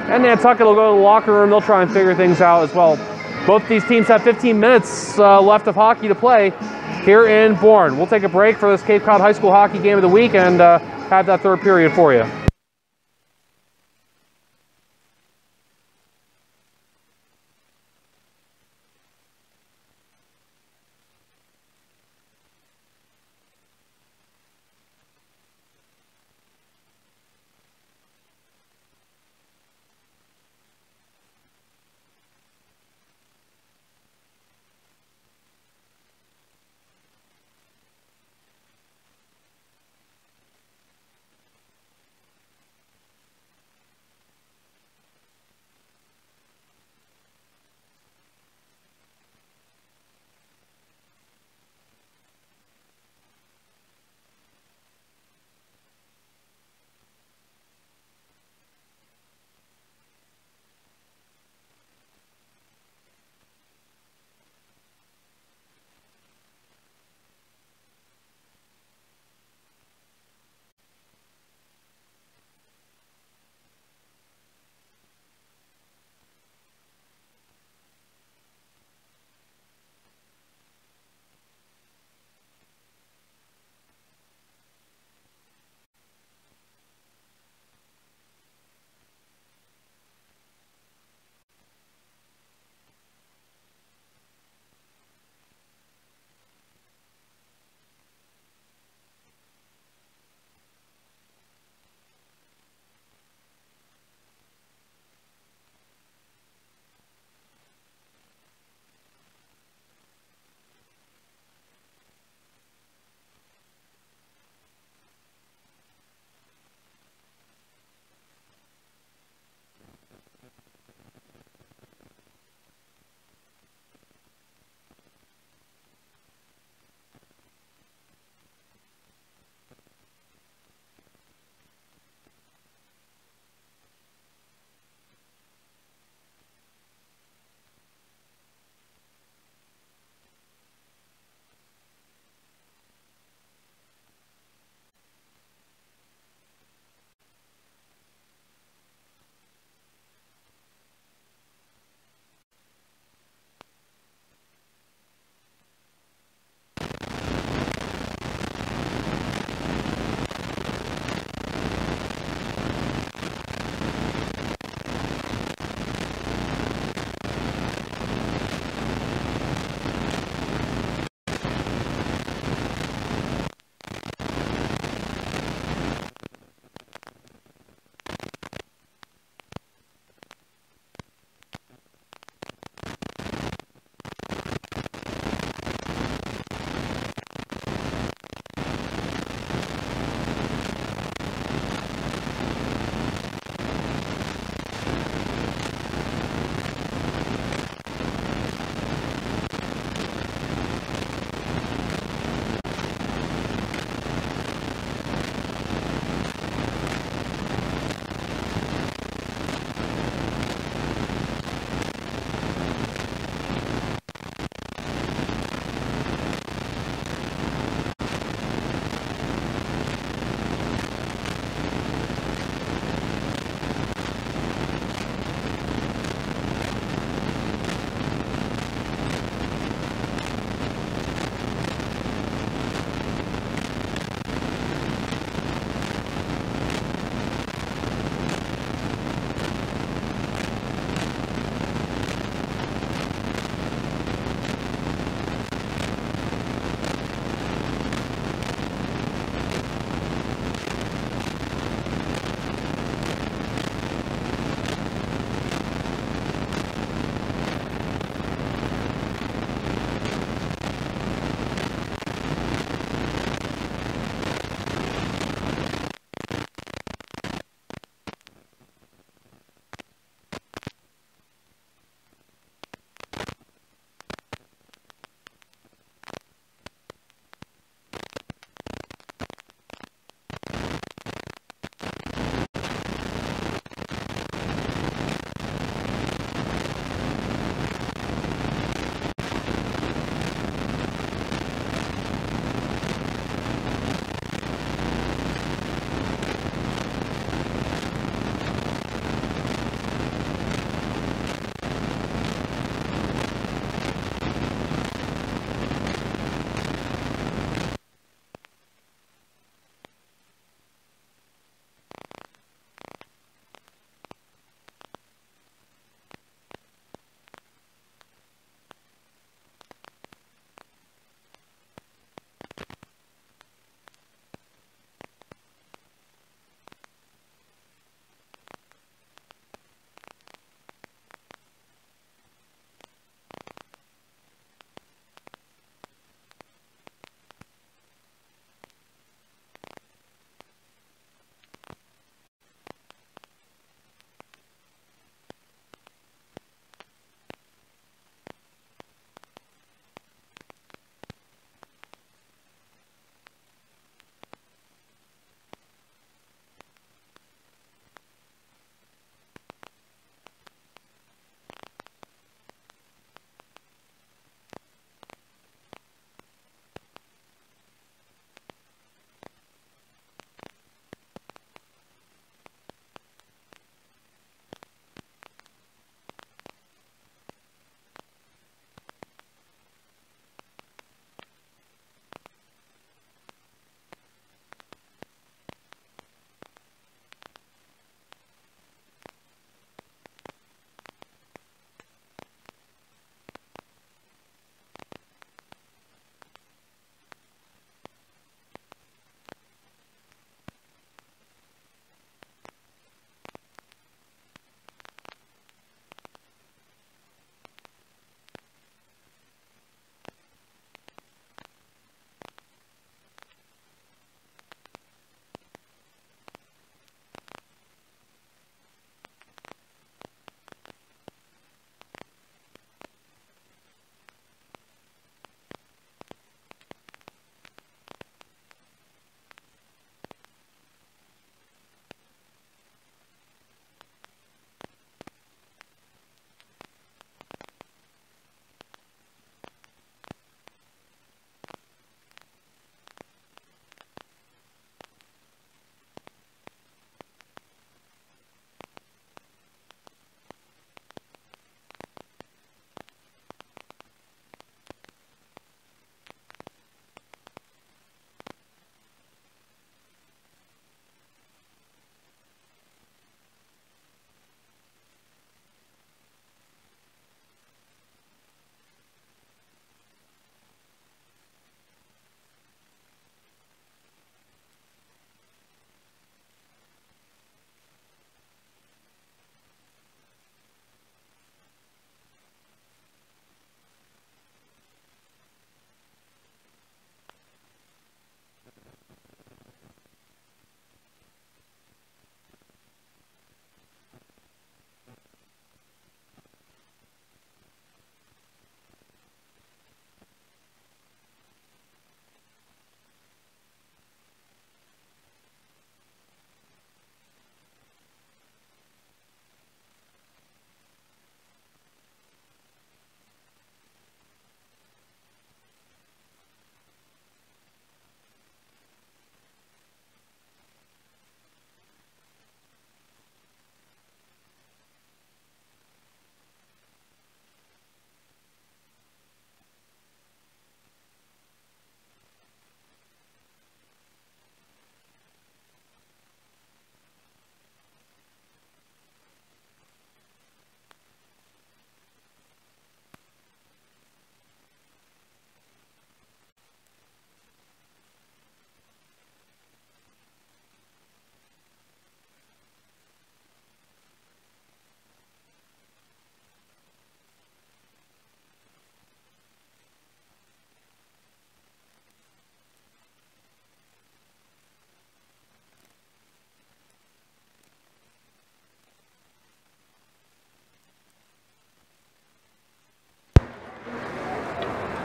And Nantucket will go to the locker room. They'll try and figure things out as well. Both these teams have 15 minutes left of hockey to play here in Bourne. We'll take a break for this Cape Cod High School hockey game of the week and have that third period for you.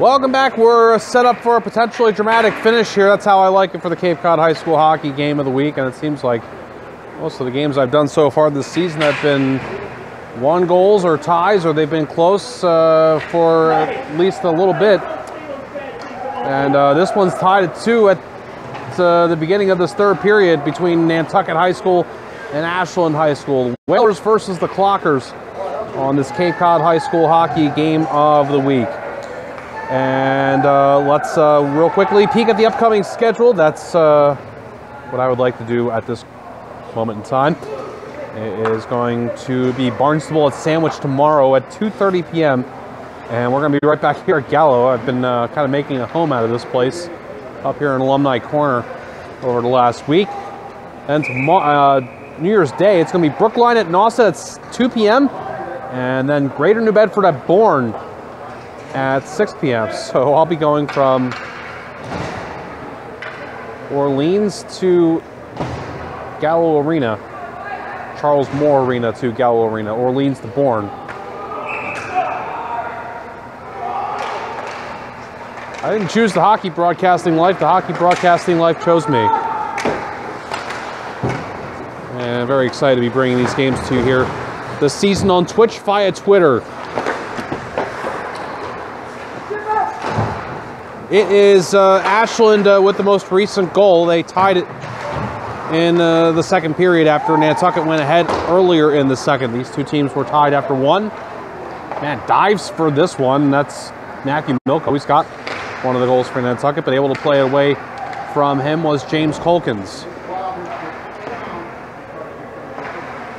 Welcome back. We're set up for a potentially dramatic finish here. That's how I like it for the Cape Cod High School Hockey Game of the Week, and it seems like most of the games I've done so far this season have been one goals or ties, or they've been close for at least a little bit. And this one's tied at 2 at the beginning of this third period between Nantucket High School and Ashland High School. Whalers versus the Clockers on this Cape Cod High School Hockey Game of the Week. And let's real quickly peek at the upcoming schedule. That's what I would like to do at this moment in time. It is going to be Barnstable at Sandwich tomorrow at 2:30 p.m. And we're going to be right back here at Gallo. I've been kind of making a home out of this place up here in Alumni Corner over the last week. And tomorrow, New Year's Day, it's going to be Brookline at Nauset at 2 p.m. and then Greater New Bedford at Bourne at 6 p.m. So I'll be going from Orleans to Gallo Arena, Charles Moore Arena to Gallo Arena, Orleans to Bourne. I didn't choose the hockey broadcasting life. The hockey broadcasting life chose me. And I'm very excited to be bringing these games to you here this season on Twitch via Twitter. It is Ashland with the most recent goal. They tied it in the second period after Nantucket went ahead earlier in the second. These two teams were tied after one. Man, dives for this one. That's Matthew Milko. He's got one of the goals for Nantucket, but able to play it away from him was James Colkins.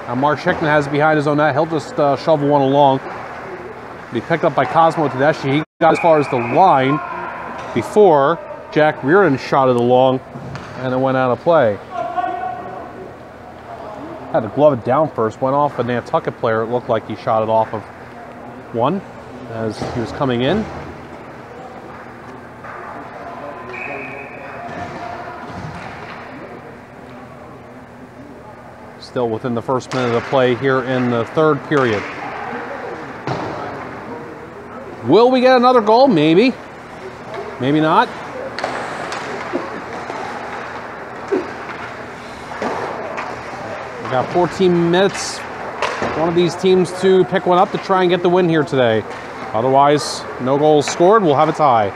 Now Mark Schickman has it behind his own net. He'll just shovel one along. Be picked up by Cosmo Tedeschi. He got as far as the line before Jack Reardon shot it along and it went out of play. Had to glove it down first. Went off a Nantucket player. It looked like he shot it off of one as he was coming in. Still within the first minute of play here in the third period. Will we get another goal? Maybe. Maybe not. We got 14 minutes. One of these teams to pick one up to try and get the win here today. Otherwise, no goals scored. We'll have a tie.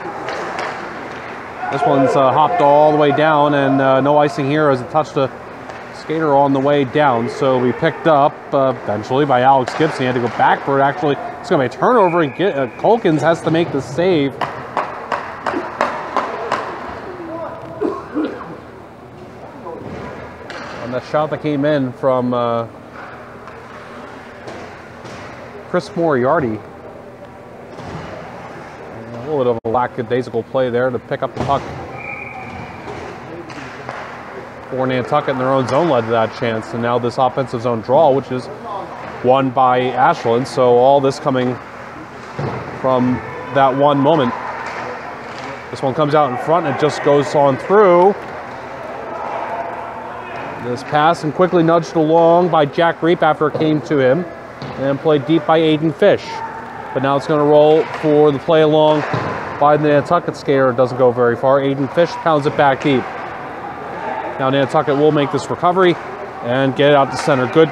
This one's hopped all the way down, and no icing here as it touched a skater on the way down. So we picked up eventually by Alex Gibson. He had to go back for it. Actually, it's going to be a turnover, and Colkins has to make the save. On that shot that came in from Chris Moriarty. A little bit of a lackadaisical play there to pick up the puck for Nantucket in their own zone led to that chance. And now this offensive zone draw, which is won by Ashland. So all this coming from that one moment. This one comes out in front and it just goes on through. This pass and quickly nudged along by Jack Reap after it came to him. And then played deep by Aiden Fish. But now it's going to roll for the play along by the Nantucket skater. It doesn't go very far. Aiden Fish pounds it back deep. Now Nantucket will make this recovery and get it out to center. Good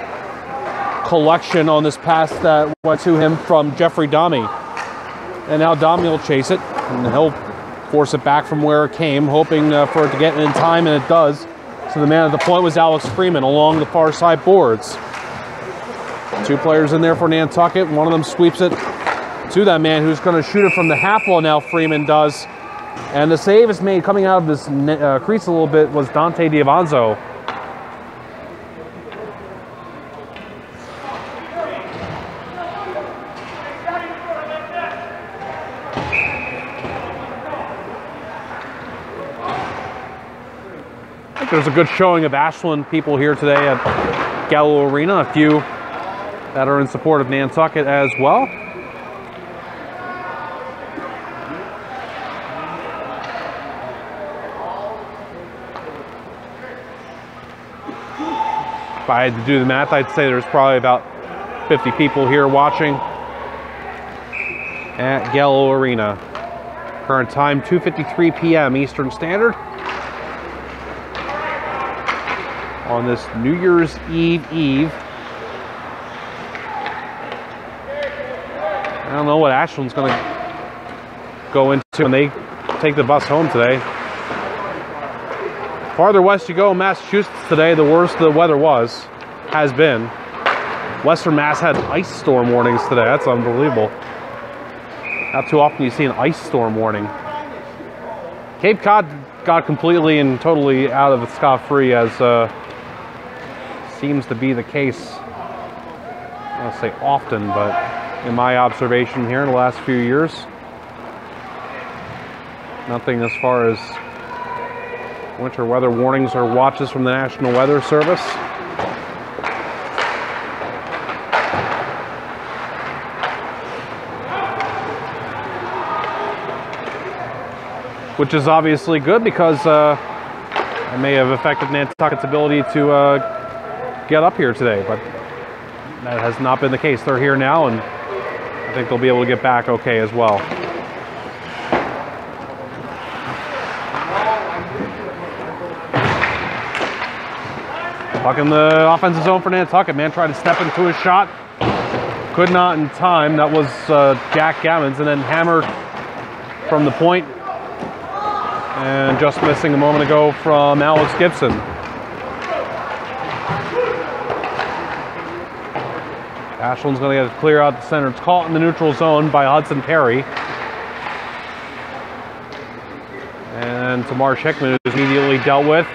collection on this pass that went to him from Jeffrey Domme. And now Domme will chase it, and he'll force it back from where it came, hoping for it to get in time, and it does. So the man at the point was Alex Freeman along the far side boards. Two players in there for Nantucket. One of them sweeps it to that man who's going to shoot it from the half wall now, Freeman does. And the save is made coming out of this crease a little bit was Dante Diavanzo. I think there's a good showing of Ashland people here today at Gallo Arena. A few that are in support of Nantucket as well. If I had to do the math, I'd say there's probably about 50 people here watching at Gallo Arena. Current time 2:53 p.m. Eastern Standard on this New Year's Eve. I don't know what Ashland's going to go into when they take the bus home today. Farther west you go in Massachusetts today, the worse the weather has been. Western Mass had ice storm warnings today. That's unbelievable. Not too often you see an ice storm warning. Cape Cod got completely and totally out of it scot-free, as seems to be the case. I don't say often, but in my observation here in the last few years, nothing as far as winter weather warnings or watches from the National Weather Service. Which is obviously good, because it may have affected Nantucket's ability to get up here today, but that has not been the case. They're here now, and I think they'll be able to get back okay as well. Puck in the offensive zone for Nantucket. Man tried to step into his shot. Could not in time. That was Jack Gammons, and then hammered from the point. And just missing a moment ago from Alex Gibson. Ashland's going to get it clear out the center. It's caught in the neutral zone by Hudson Perry. And to Marsh Hickman, who's immediately dealt with.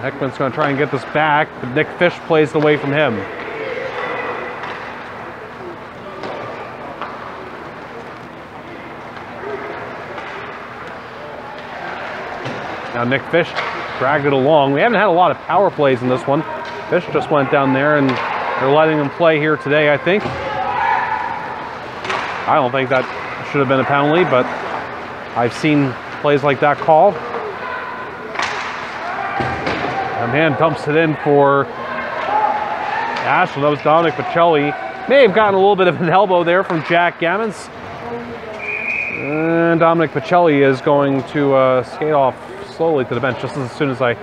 Hickman's going to try and get this back, but Nick Fish plays it away from him. Now Nick Fish dragged it along. We haven't had a lot of power plays in this one. Fish just went down there, and they're letting him play here today, I think. I don't think that should have been a penalty, but I've seen plays like that called. A man dumps it in for Ashland. That was Dominic Pacelli. May have gotten a little bit of an elbow there from Jack Gammons. And Dominic Pacelli is going to skate off slowly to the bench, just as soon as I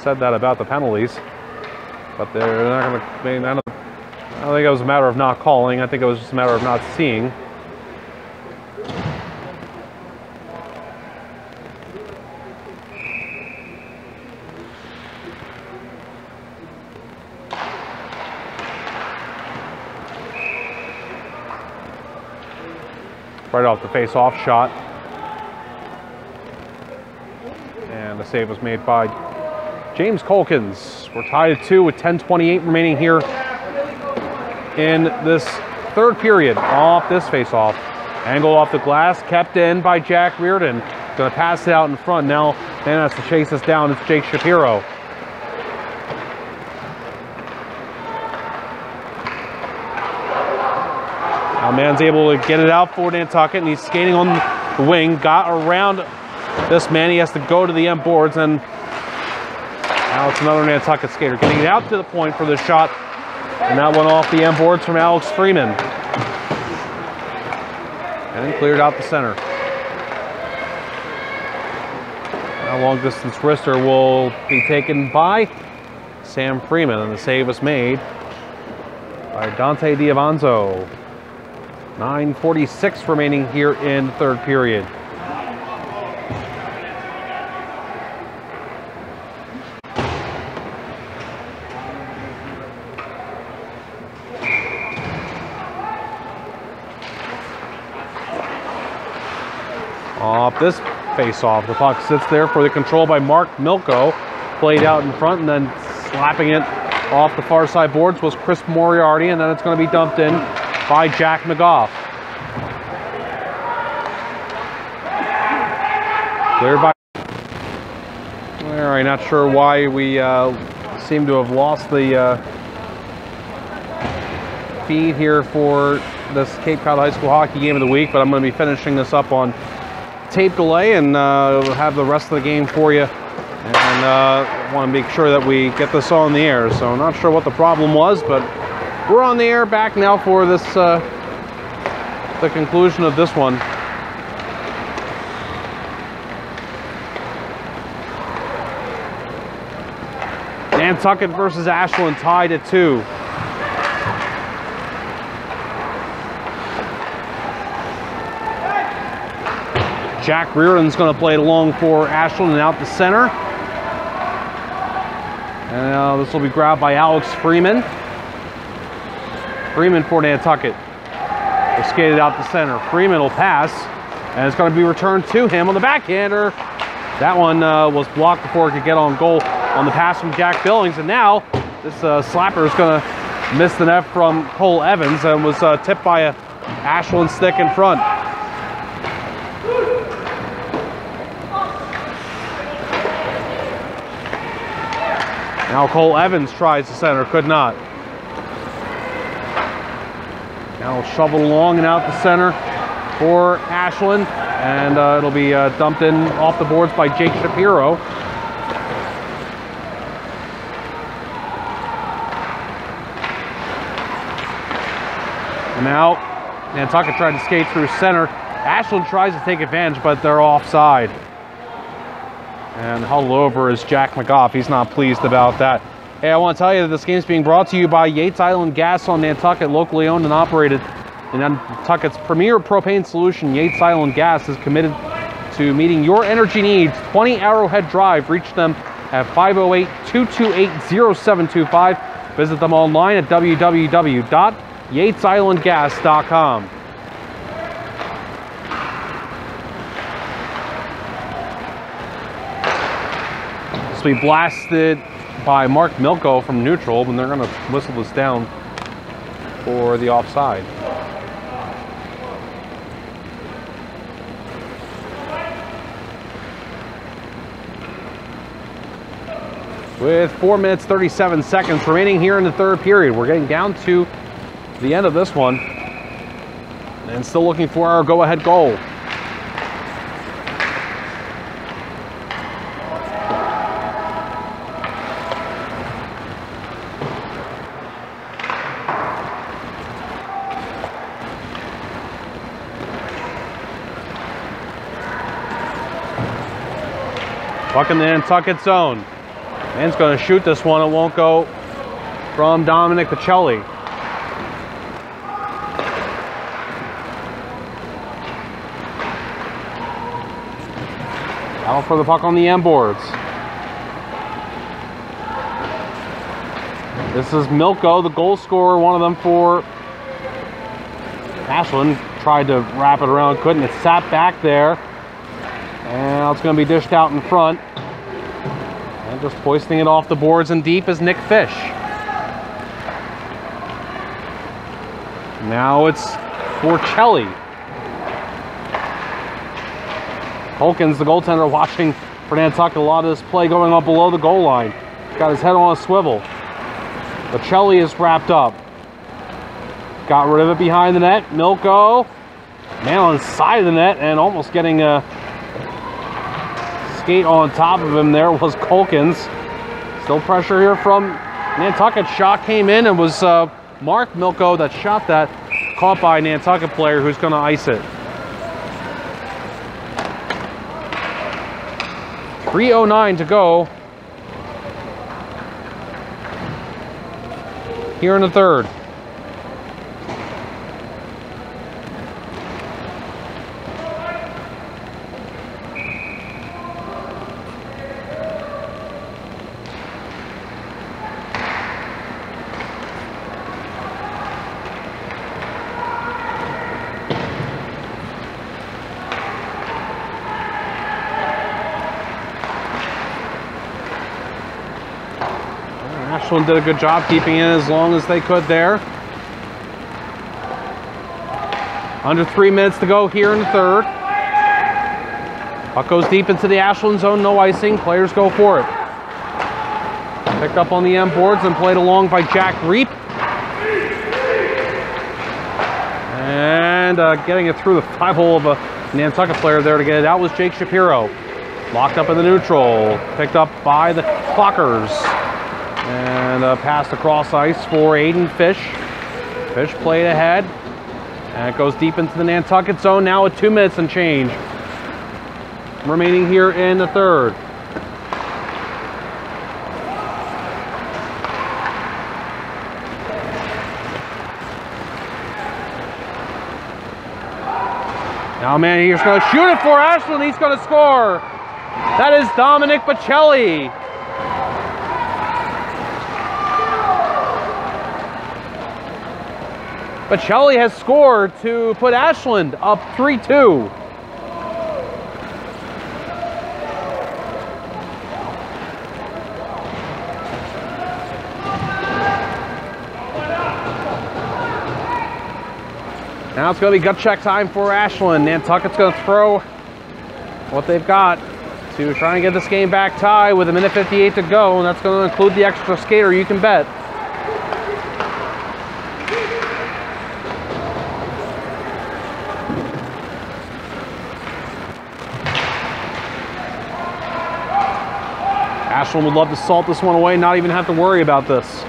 said that about the penalties. But they're not going to. I don't think it was a matter of not calling. I think it was just a matter of not seeing. Right off the face-off shot. And the save was made by James Colkins. We're tied at 2 with 10:28 remaining here in this third period. Off this face-off. Angle off the glass, kept in by Jack Reardon. Going to pass it out in front. Now man has to chase us down. It's Jake Shapiro. Now man's able to get it out for Nantucket, and he's skating on the wing. Got around this man. He has to go to the end boards, and now it's another Nantucket skater getting it out to the point for the shot, and that went off the end boards from Alex Freeman. And cleared out the center. Now long distance wrister will be taken by Sam Freeman, and the save was made by Dante Diavanzo. 9:46 remaining here in the third period. Off this face-off, the puck sits there for the control by Mark Milko. Played out in front, and then slapping it off the far side boards was Chris Moriarty, and then it's going to be dumped in by Jack McGough. Cleared by... All right, not sure why we seem to have lost the feed here for this Cape Cod High School Hockey Game of the Week, but I'm going to be finishing this up on tape delay, and we'll have the rest of the game for you. And want to make sure that we get this on the air. So I'm not sure what the problem was, but we're on the air back now for this, the conclusion of this one. Nantucket versus Ashland tied at 2. Jack Reardon's going to play it along for Ashland and out the center. And this will be grabbed by Alex Freeman. Freeman for Nantucket. They're skated out the center. Freeman will pass, and it's going to be returned to him on the backhander. That one was blocked before it could get on goal on the pass from Jack Billings. And now this slapper is going to miss the net from Cole Evans and was tipped by a Ashland stick in front. Now Cole Evans tries the center, could not. Now shoveled along and out the center for Ashland, and it'll be dumped in off the boards by Jake Shapiro. And now Nantucket tried to skate through center. Ashland tries to take advantage, but they're offside. And huddled over is Jack McGough. He's not pleased about that. Hey, I want to tell you that this game is being brought to you by Yates Island Gas on Nantucket, locally owned and operated. And Nantucket's premier propane solution, Yates Island Gas, is committed to meeting your energy needs. 20 Arrowhead Drive. Reach them at 508-228-0725. Visit them online at www.yatesislandgas.com. This will be blasted by Mark Milko from neutral, and they're going to whistle this down for the offside. With 4 minutes, 37 seconds remaining here in the third period. We're getting down to the end of this one and still looking for our go-ahead goal. Puck in the Nantucket zone. Man's going to shoot this one. It won't go from Dominic Pacelli. Out for the puck on the end boards. This is Milko, the goal scorer, one of them for Ashland. Tried to wrap it around, couldn't. It sat back there. And now it's going to be dished out in front. And just hoisting it off the boards and deep is Nick Fish. Now it's for Chelly. Holkins, the goaltender, watching for Nantucket. A lot of this play going on below the goal line. He's got his head on a swivel. But Chelly is wrapped up. Got rid of it behind the net. Milko. Man on the side of the net and almost getting a skate on top of him there was Colkins. Still pressure here from Nantucket. Shot came in and was Mark Milko that shot that. Caught by a Nantucket player who's going to ice it. 3:09 to go here in the third. Ashland did a good job keeping it as long as they could there. Under 3 minutes to go here in the third. Puck goes deep into the Ashland zone, no icing. Players go for it. Picked up on the end boards and played along by Jack Reap. And getting it through the 5-hole of a Nantucket player there to get it out was Jake Shapiro. Locked up in the neutral. Picked up by the Clockers. And passed across ice for Aiden Fish. Fish played ahead. And it goes deep into the Nantucket zone now with 2 minutes and change remaining here in the third. Now, man, he's going to shoot it for Ashland. He's going to score. That is Dominic Bocelli. Bocelli has scored to put Ashland up 3-2. Now it's going to be gut check time for Ashland. Nantucket's going to throw what they've got to try and get this game back tied with 1:58 to go, and that's going to include the extra skater, you can bet. Ashland would love to salt this one away, not even have to worry about this.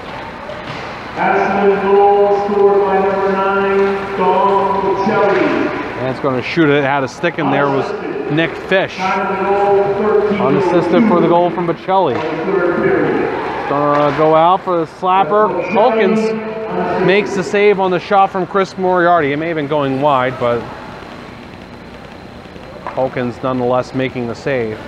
Ashland goal scored by number 9, Dom Bocelli. And it's going to shoot it. It had a stick in there. Was Nick Fish. Unassisted for the goal from Bocelli. It's going to go out for the slapper. Hulkins makes the save on the shot from Chris Moriarty. It may have been going wide, but Hulkins nonetheless making the save.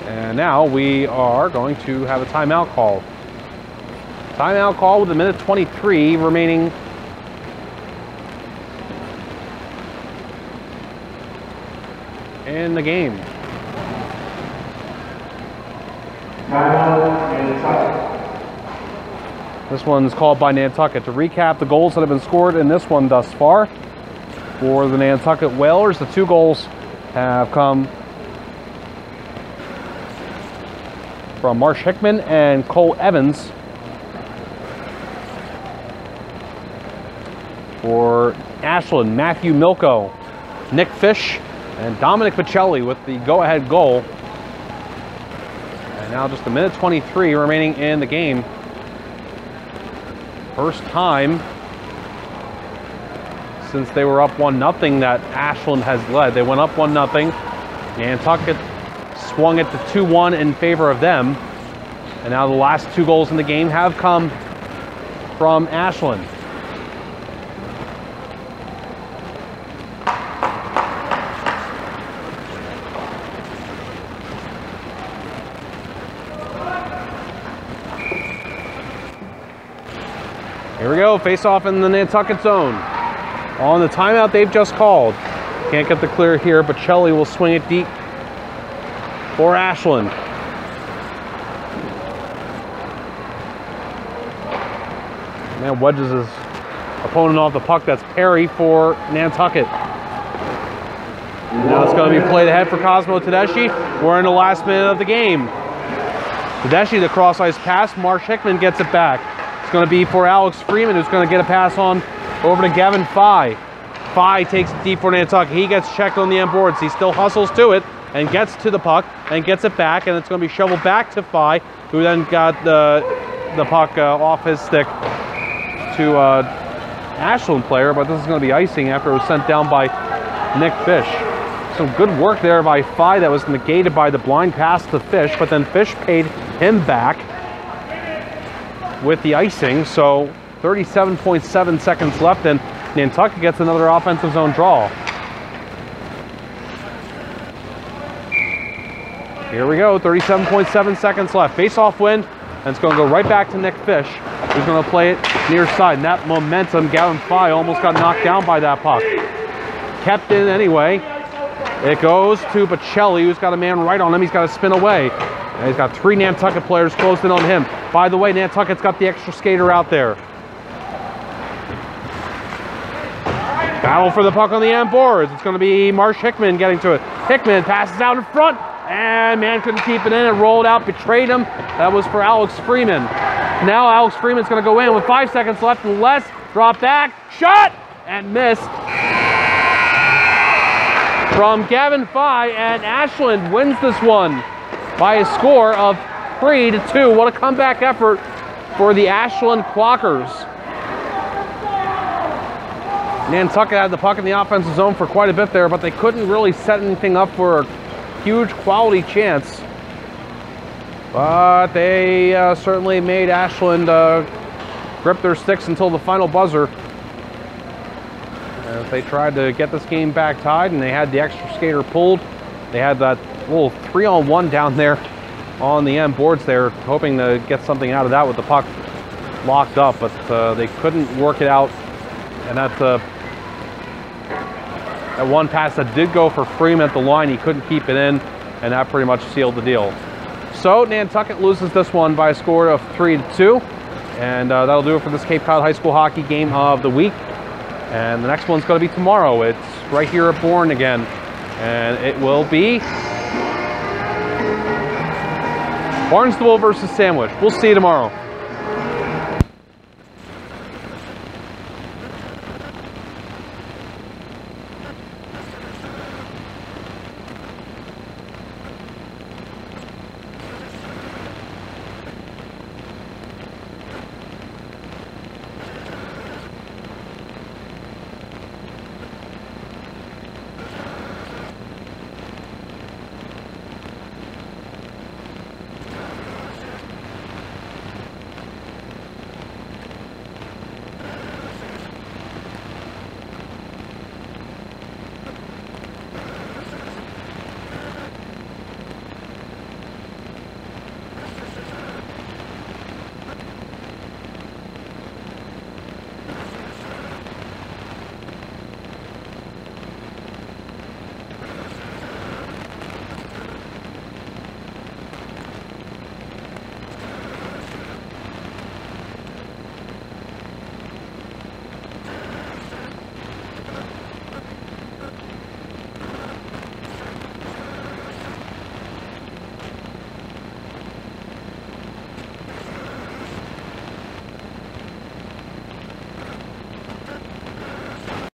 And now we are going to have a timeout call. Timeout call with 1:23 remaining. In the game. This one's called by Nantucket. To recap the goals that have been scored in this one thus far for the Nantucket Whalers, the 2 goals have come from Marsh Hickman and Cole Evans. For Ashland, Matthew Milko, Nick Fish, and Dominic Bocelli with the go-ahead goal. And now just 1:23 remaining in the game. First time since they were up 1-0 that Ashland has led. They went up 1-0. Nantucket swung it to 2-1 in favor of them. And now the last 2 goals in the game have come from Ashland. Here we go, face off in the Nantucket zone. On the timeout they've just called. Can't get the clear here, but Bocelli will swing it deep for Ashland. Man wedges his opponent off the puck. That's Perry for Nantucket. Now it's going to be played ahead for Cosmo Tedeschi. We're in the last minute of the game. Tedeschi, the cross-ice pass. Marsh Hickman gets it back. It's going to be for Alex Freeman, who's going to get a pass on over to Gavin Fye. Fye takes it deep for Nantucket. He gets checked on the end boards. He still hustles to it and gets to the puck and gets it back, and it's going to be shoveled back to Fye, who then got the puck off his stick to Ashland player, but this is going to be icing after it was sent down by Nick Fish. Some good work there by Fye that was negated by the blind pass to Fish, but then Fish paid him back with the icing. So 37.7 seconds left, and Nantucket gets another offensive zone draw. Here we go, 37.7 seconds left. Face-off win, and it's going to go right back to Nick Fish, who's going to play it near side. And that momentum, Gavin Fye almost got knocked down by that puck. Kept in anyway. It goes to Bocelli, who's got a man right on him. He's got to spin away. And he's got 3 Nantucket players closed in on him. By the way, Nantucket's got the extra skater out there. Battle for the puck on the end boards. It's going to be Marsh Hickman getting to it. Hickman passes out in front, and man couldn't keep it in. It rolled out, betrayed him. That was for Alex Freeman. Now Alex Freeman's going to go in with 5 seconds left and less. Drop back, shot, and missed. From Gavin Fye, and Ashland wins this one by a score of 3-2. What a comeback effort for the Ashland Clockers. Nantucket had the puck in the offensive zone for quite a bit there, but they couldn't really set anything up for a huge quality chance. But they certainly made Ashland grip their sticks until the final buzzer. As they tried to get this game back tied, and they had the extra skater pulled. They had that little 3-on-1 down there on the end boards there, hoping to get something out of that with the puck locked up, but they couldn't work it out. And that one pass that did go for Freeman at the line, he couldn't keep it in, and that pretty much sealed the deal. So Nantucket loses this one by a score of 3-2, and that'll do it for this Cape Cod High School hockey game of the week. And the next one's going to be tomorrow. It's right here at Bourne again, and it will be Barnstable versus Sandwich. We'll see you tomorrow.